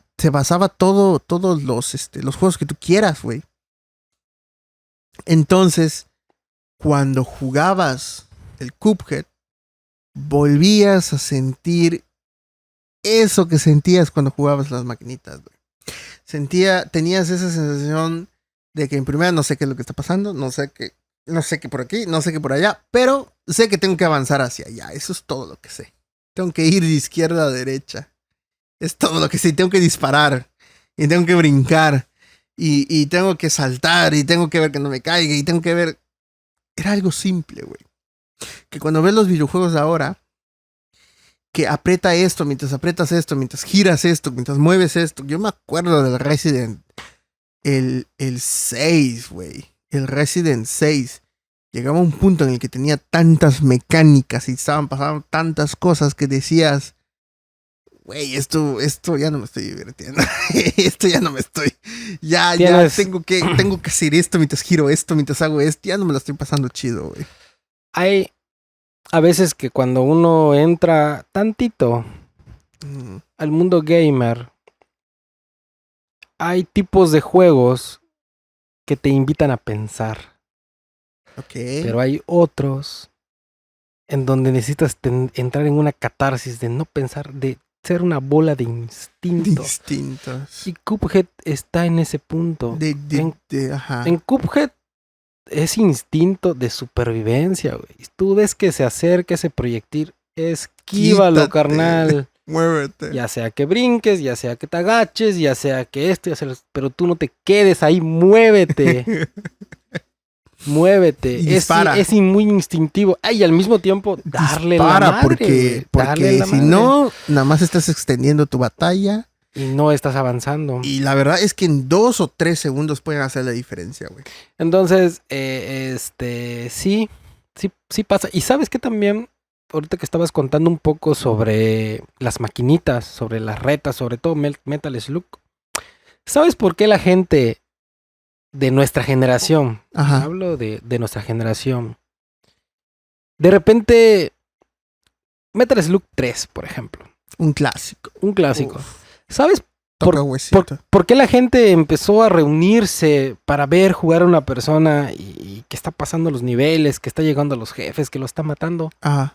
todos los juegos que tú quieras, güey. Entonces, cuando jugabas el Cuphead, volvías a sentir eso que sentías cuando jugabas las maquinitas, güey. Tenías esa sensación de que en primera no sé qué es lo que está pasando, no sé qué por aquí, no sé qué por allá, pero sé que tengo que avanzar hacia allá. Eso es todo lo que sé. Tengo que ir de izquierda a derecha. Es todo lo que sí. Tengo que disparar. Y tengo que brincar. Y tengo que saltar. Y tengo que ver que no me caiga. Y tengo que ver... Era algo simple, güey. Que cuando ves los videojuegos de ahora... Que aprieta esto, mientras aprietas esto, mientras giras esto, mientras mueves esto. Yo me acuerdo del Resident... El 6, güey. El Resident 6. Llegaba a un punto en el que tenía tantas mecánicas y estaban pasando tantas cosas que decías, güey, esto ya no me estoy divirtiendo. Esto ya no me estoy. Ya tengo que hacer esto mientras giro esto, mientras hago esto. Ya no me lo estoy pasando chido, güey. Hay a veces que cuando uno entra tantito al mundo gamer, hay tipos de juegos que te invitan a pensar. Ok. Pero hay otros en donde necesitas entrar en una catarsis de no pensar, de ser una bola de instinto. Distintos. Y Cuphead está en ese punto. Ajá. En Cuphead es instinto de supervivencia, güey. Tú ves que se acerca ese proyectil, esquívalo, Quítate. carnal. Muévete. Ya sea que brinques, ya sea que te agaches, ya sea que esto, pero tú no te quedes ahí, muévete. Muévete. Y dispara. Es muy instintivo. Y al mismo tiempo darle Dispara, la madre. porque si no, nada más estás extendiendo tu batalla. Y no estás avanzando. Y la verdad es que en 2 o 3 segundos pueden hacer la diferencia, güey. Entonces, sí pasa. Y sabes que también, ahorita que estabas contando un poco sobre las maquinitas, sobre las retas, sobre todo Metal Slug. ¿Sabes por qué la gente de nuestra generación, Ajá. hablo de nuestra generación, de repente, Metal Slug 3, por ejemplo, Un clásico. un clásico. Uf, ¿Sabes toca huesito. por qué la gente empezó a reunirse para ver jugar a una persona y que está pasando los niveles, que está llegando a los jefes, que lo está matando? Ajá.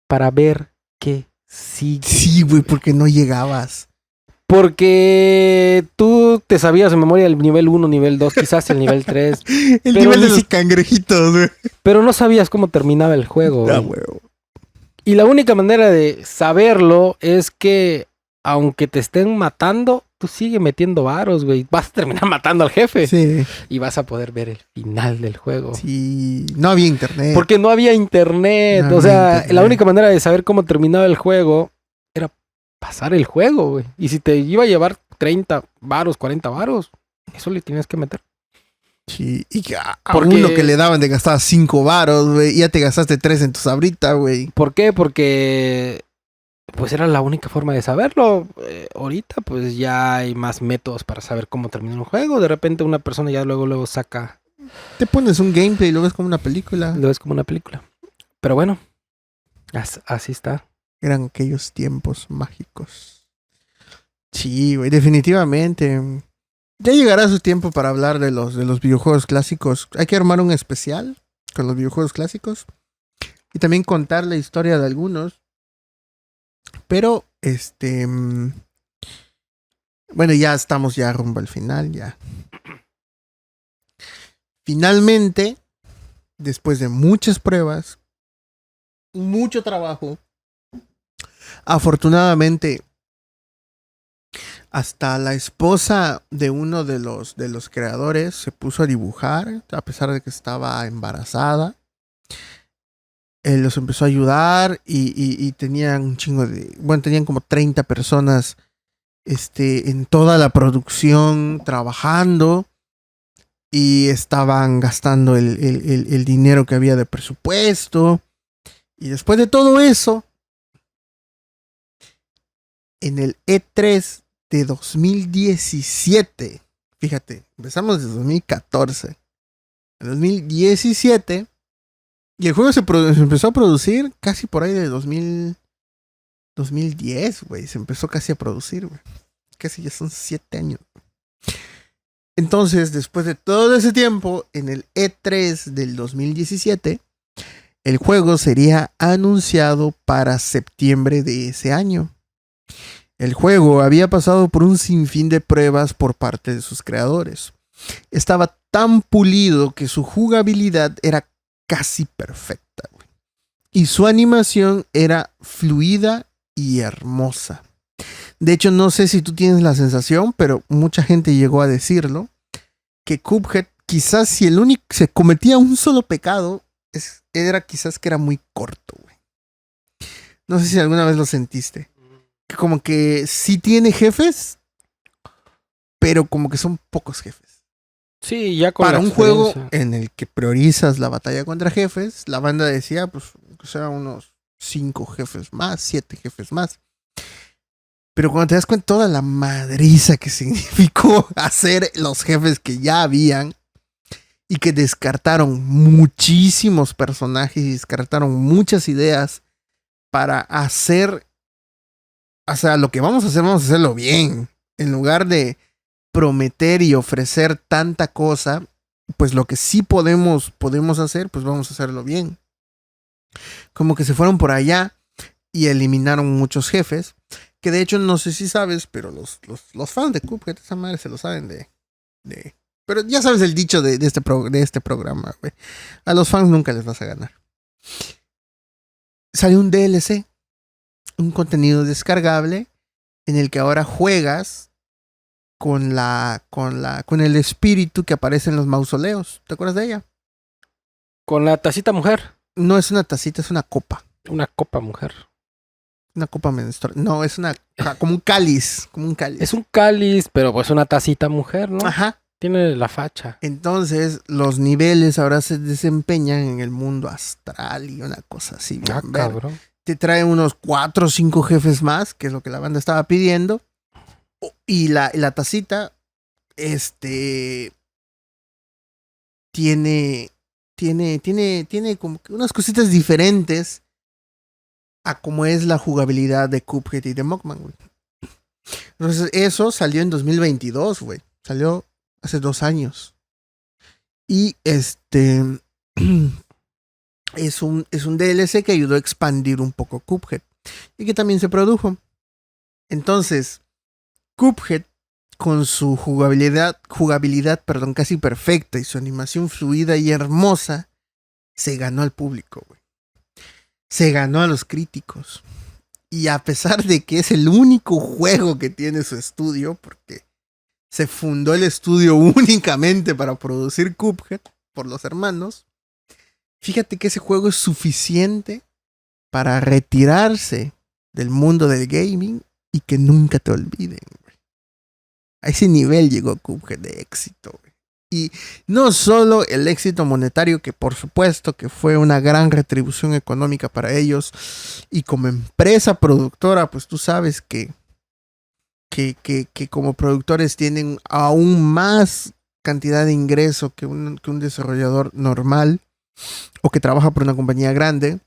Para ver qué sigue. Sí, güey, porque no llegabas. Porque tú te sabías de memoria el nivel 1, nivel 2, quizás el nivel 3. El nivel de los cangrejitos, güey. Pero no sabías cómo terminaba el juego. Ah, güey. güey. Y la única manera de saberlo es que, aunque te estén matando, tú sigue metiendo varos, güey. Vas a terminar matando al jefe. Sí. Y vas a poder ver el final del juego. Sí. No había internet. Porque no había internet. No O sea, había internet. la única manera de saber cómo terminaba el juego era pasar el juego, güey. Y si te iba a llevar 30 varos, 40 varos, eso le tienes que meter. Sí. Y que a Porque- uno que le daban de gastar 5 varos, güey. Y ya te gastaste 3 en tu sabrita, güey. ¿Por qué? Porque pues era la única forma de saberlo. Ahorita pues ya hay más métodos para saber cómo termina un juego. De repente una persona ya luego saca, Te pones un gameplay y lo ves como una película. lo ves como una película. Pero bueno, así está. Eran aquellos tiempos mágicos. Sí, güey, definitivamente. Ya llegará su tiempo para hablar de los videojuegos clásicos. Hay que armar un especial con los videojuegos clásicos. Y también contar la historia de algunos. Pero, bueno, ya estamos ya rumbo al final, ya. Finalmente, después de muchas pruebas, mucho trabajo, afortunadamente, hasta la esposa de uno de los creadores se puso a dibujar, a pesar de que estaba embarazada. Él los empezó a ayudar y tenían un chingo de... Bueno, tenían como 30 personas en toda la producción trabajando y estaban gastando el dinero que había de presupuesto. Y después de todo eso, en el E3 de 2017, fíjate, empezamos desde 2014, en 2017, y el juego se empezó a producir casi por ahí de 2010, güey, se empezó casi a producir, güey, casi ya son 7 años. Entonces, después de todo ese tiempo, en el E3 del 2017, el juego sería anunciado para septiembre de ese año. El juego había pasado por un sinfín de pruebas por parte de sus creadores. Estaba tan pulido que su jugabilidad era casi perfecta, güey. Y su animación era fluida y hermosa. De hecho, no sé si tú tienes la sensación, pero mucha gente llegó a decirlo, que Cuphead, quizás si se cometía un solo pecado, era quizás que era muy corto, güey. No sé si alguna vez lo sentiste. Que como que sí tiene jefes, pero como que son pocos jefes. Sí, ya con Para la un juego experiencia. en el que priorizas la batalla contra jefes, la banda decía, pues, que sea unos 5 jefes más, 7 jefes más. Pero cuando te das cuenta toda la madriza que significó hacer los jefes que ya habían y que descartaron muchísimos personajes y descartaron muchas ideas para hacer, o sea, lo que vamos a hacerlo bien. En lugar de prometer y ofrecer tanta cosa, pues lo que sí podemos hacer, pues vamos a hacerlo bien. Como que se fueron por allá y eliminaron muchos jefes. Que de hecho, no sé si sabes, pero los fans de Cuphead, esa madre se lo saben de. Pero ya sabes el dicho de este programa, güey. A los fans nunca les vas a ganar. Salió un DLC, un contenido descargable, en el que ahora juegas con el espíritu que aparece en los mausoleos. ¿Te acuerdas de ella? Con la tacita mujer. No es una tacita, es una copa. Una copa mujer. Una copa menstrual. No, es como un cáliz. Como un cáliz. Es un cáliz, pero pues una tacita mujer, ¿no? Ajá. Tiene la facha. Entonces, los niveles ahora se desempeñan en el mundo astral y una cosa así. Bien Cabrón. te trae unos 4 o 5 jefes más, que es lo que la banda estaba pidiendo. Y la tacita, tiene como que unas cositas diferentes a como es la jugabilidad de Cuphead y de Mugman, güey. Entonces, eso salió en 2022, güey. Salió hace 2 años. Y es un DLC que ayudó a expandir un poco Cuphead. Y que también se produjo. Entonces, Cuphead, con su jugabilidad, casi perfecta y su animación fluida y hermosa, se ganó al público, güey. Se ganó a los críticos. Y a pesar de que es el único juego que tiene su estudio, porque se fundó el estudio únicamente para producir Cuphead por los hermanos, fíjate que ese juego es suficiente para retirarse del mundo del gaming y que nunca te olviden. Güey. A ese nivel llegó Cuphead de éxito. Güey. Y no solo el éxito monetario, que por supuesto que fue una gran retribución económica para ellos, y como empresa productora, pues tú sabes que como productores tienen aún más cantidad de ingreso que un desarrollador normal o que trabaja por una compañía grande.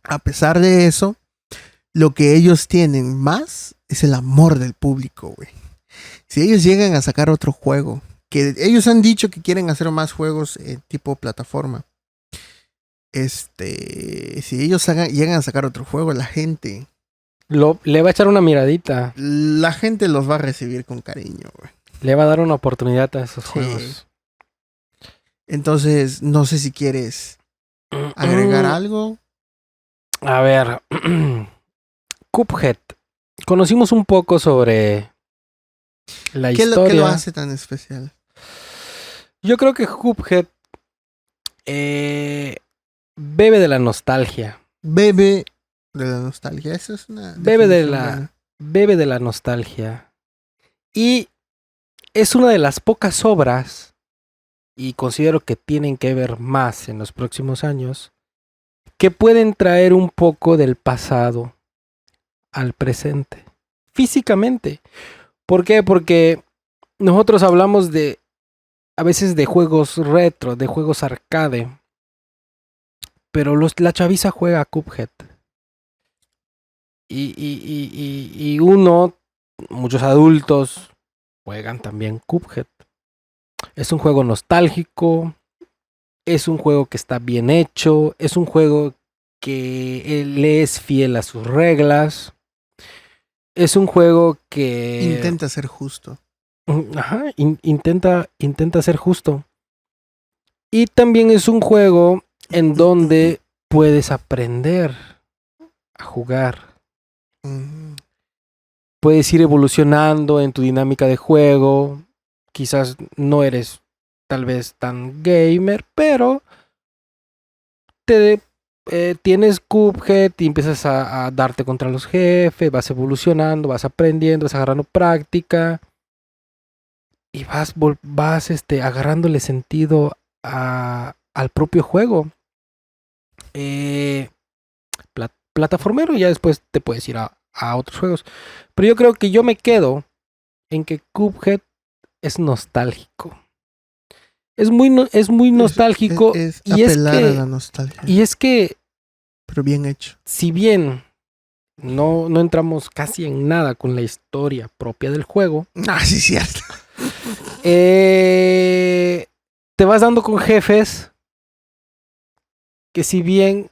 A pesar de eso, lo que ellos tienen más es el amor del público, güey. Si ellos llegan a sacar otro juego, que ellos han dicho que quieren hacer más juegos tipo plataforma. Si ellos llegan a sacar otro juego, la gente Le va a echar una miradita. la gente los va a recibir con cariño, güey. Le va a dar una oportunidad a esos juegos. Entonces, no sé si quieres agregar algo. A ver. Cuphead. Conocimos un poco sobre la historia. ¿Qué lo hace tan especial? Yo creo que Cuphead bebe de la nostalgia. Bebe de la nostalgia. Eso es una Bebe de buena. la nostalgia. Y es una de las pocas obras, y considero que tienen que ver más en los próximos años, que pueden traer un poco del pasado al presente. Físicamente. ¿Por qué? Porque nosotros hablamos a veces de juegos retro, de juegos arcade. Pero la chaviza juega a Cuphead. Y muchos adultos juegan también Cuphead. Es un juego nostálgico. Es un juego que está bien hecho. Es un juego que le es fiel a sus reglas. Es un juego que intenta ser justo. Ajá, intenta ser justo. Y también es un juego en donde puedes aprender a jugar. puedes ir evolucionando en tu dinámica de juego. Quizás no eres tal vez tan gamer, pero tienes Cuphead y empiezas a darte contra los jefes, vas evolucionando, vas aprendiendo, vas agarrando práctica y vas agarrándole sentido al propio juego. Plataformero, y ya después te puedes ir a otros juegos. Pero yo creo que yo me quedo en que Cuphead es nostálgico. Es muy nostálgico. Es y apelar a la nostalgia. Y es que, pero bien hecho. si bien no entramos casi en nada con la historia propia del juego. Ah, sí, cierto. Te vas dando con jefes que, si bien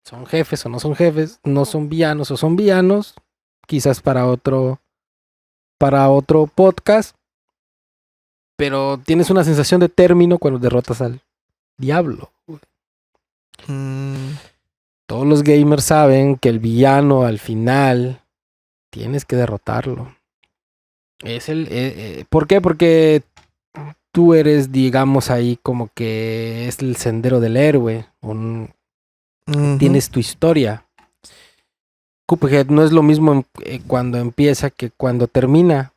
son jefes o no son jefes, no son villanos o son villanos, quizás para otro podcast, pero tienes una sensación de término cuando derrotas al diablo. Todos los gamers saben que el villano al final tienes que derrotarlo. ¿Por qué? Porque tú eres, digamos, ahí como que es el sendero del héroe. Tienes tu historia. Cuphead no es lo mismo cuando empieza que cuando termina,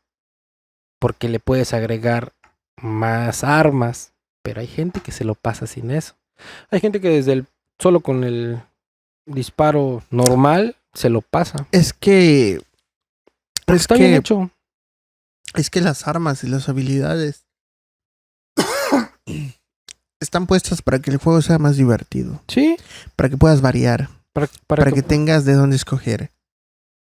porque le puedes agregar más armas, pero hay gente que se lo pasa sin eso. Hay gente que solo con el disparo normal se lo pasa. Es que está bien hecho. Es que las armas y las habilidades están puestas para que el juego sea más divertido. Sí. Para que puedas variar. Para que tengas de dónde escoger.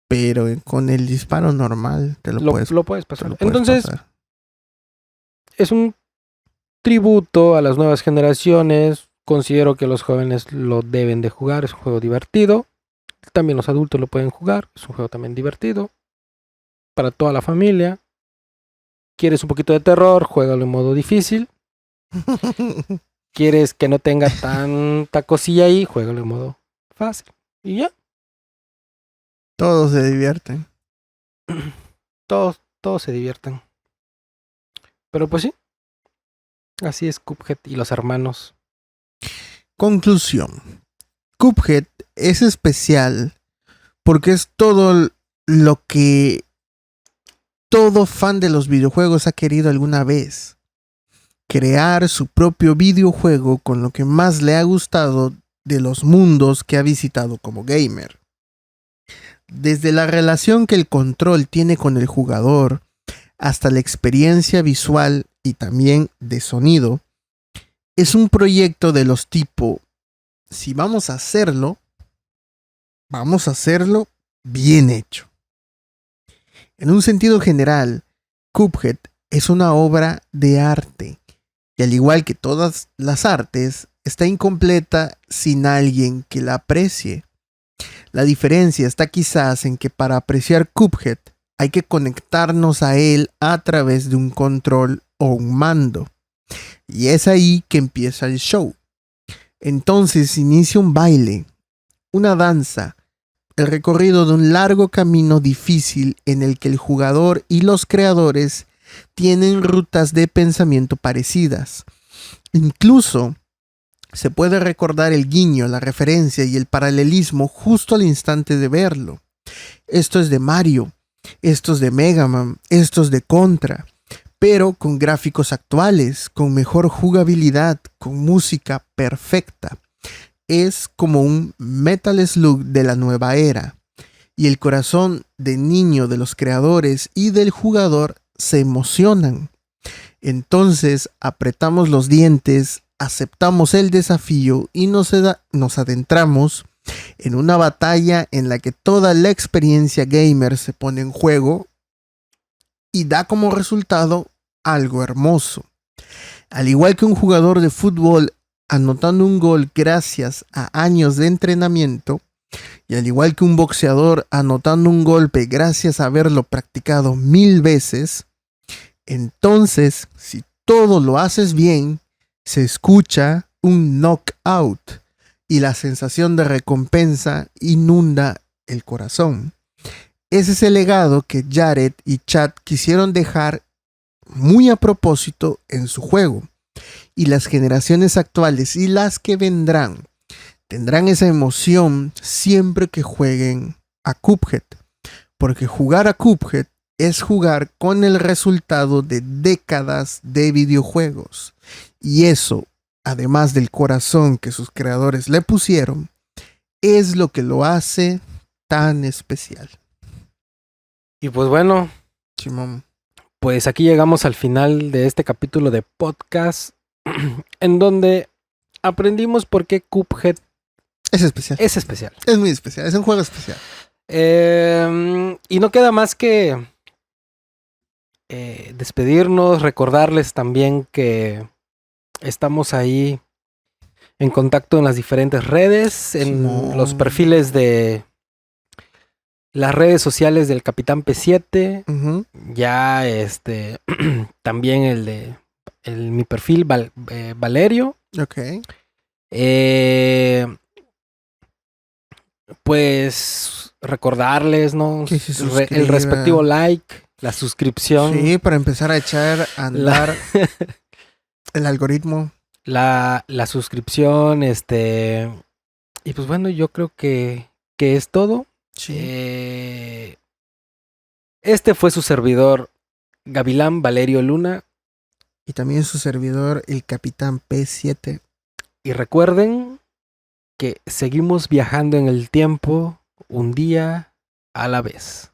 Pero con el disparo normal lo puedes pasar. Entonces, es un tributo a las nuevas generaciones. Considero que los jóvenes lo deben de jugar. Es un juego divertido. También los adultos lo pueden jugar. Es un juego también divertido. Para toda la familia. ¿Quieres un poquito de terror? Juégalo en modo difícil. ¿Quieres que no tenga tanta cosilla ahí? Juégalo en modo fácil. Y ya. Todos se divierten. Todos se divierten. Pero pues sí. Así es Cuphead y los hermanos. Conclusión. Cuphead es especial porque es todo lo que todo fan de los videojuegos ha querido alguna vez. Crear su propio videojuego con lo que más le ha gustado de los mundos que ha visitado como gamer. Desde la relación que el control tiene con el jugador, hasta la experiencia visual y también de sonido, es un proyecto de los tipo, si vamos a hacerlo bien hecho. En un sentido general, Cuphead es una obra de arte, y al igual que todas las artes, está incompleta sin alguien que la aprecie. La diferencia está quizás en que para apreciar Cuphead hay que conectarnos a él a través de un control o un mando. Y es ahí que empieza el show. Entonces inicia un baile, una danza, el recorrido de un largo camino difícil en el que el jugador y los creadores tienen rutas de pensamiento parecidas. Incluso se puede recordar el guiño, la referencia y el paralelismo justo al instante de verlo. Esto es de Mario, esto es de Mega Man, esto es de Contra, pero con gráficos actuales, con mejor jugabilidad, con música perfecta. Es como un Metal Slug de la nueva era, y el corazón de niño de los creadores y del jugador se emocionan. Entonces apretamos los dientes, aceptamos el desafío y nos adentramos en una batalla en la que toda la experiencia gamer se pone en juego y da como resultado algo hermoso. Al igual que un jugador de fútbol anotando un gol gracias a años de entrenamiento, y al igual que un boxeador anotando un golpe gracias a haberlo practicado 1000 veces, entonces, si todo lo haces bien, se escucha un knockout y la sensación de recompensa inunda el corazón. ese es el legado que Jared y Chad quisieron dejar muy a propósito en su juego. Y las generaciones actuales y las que vendrán tendrán esa emoción siempre que jueguen a Cuphead. Porque jugar a Cuphead es jugar con el resultado de décadas de videojuegos. Y eso, además del corazón que sus creadores le pusieron, es lo que lo hace tan especial. Y pues bueno, Simón. pues aquí llegamos al final de este capítulo de podcast en donde aprendimos por qué Cuphead Es especial. es especial. Es muy especial. Es un juego especial. Y no queda más que despedirnos, recordarles también que estamos ahí en contacto en las diferentes redes, en Simón. los perfiles de las redes sociales del Capitán P7, Ujú. ya también mi perfil Valerio. Ok. Pues recordarles, ¿no? Que se El suscriban. respectivo like, la suscripción, Sí, para empezar a echar a andar el algoritmo. la suscripción, y pues bueno, yo creo que es todo. Sí. Este fue su servidor Gavilán Valerio Luna. Y también su servidor, el Capitán P7. Y recuerden que seguimos viajando en el tiempo un día a la vez.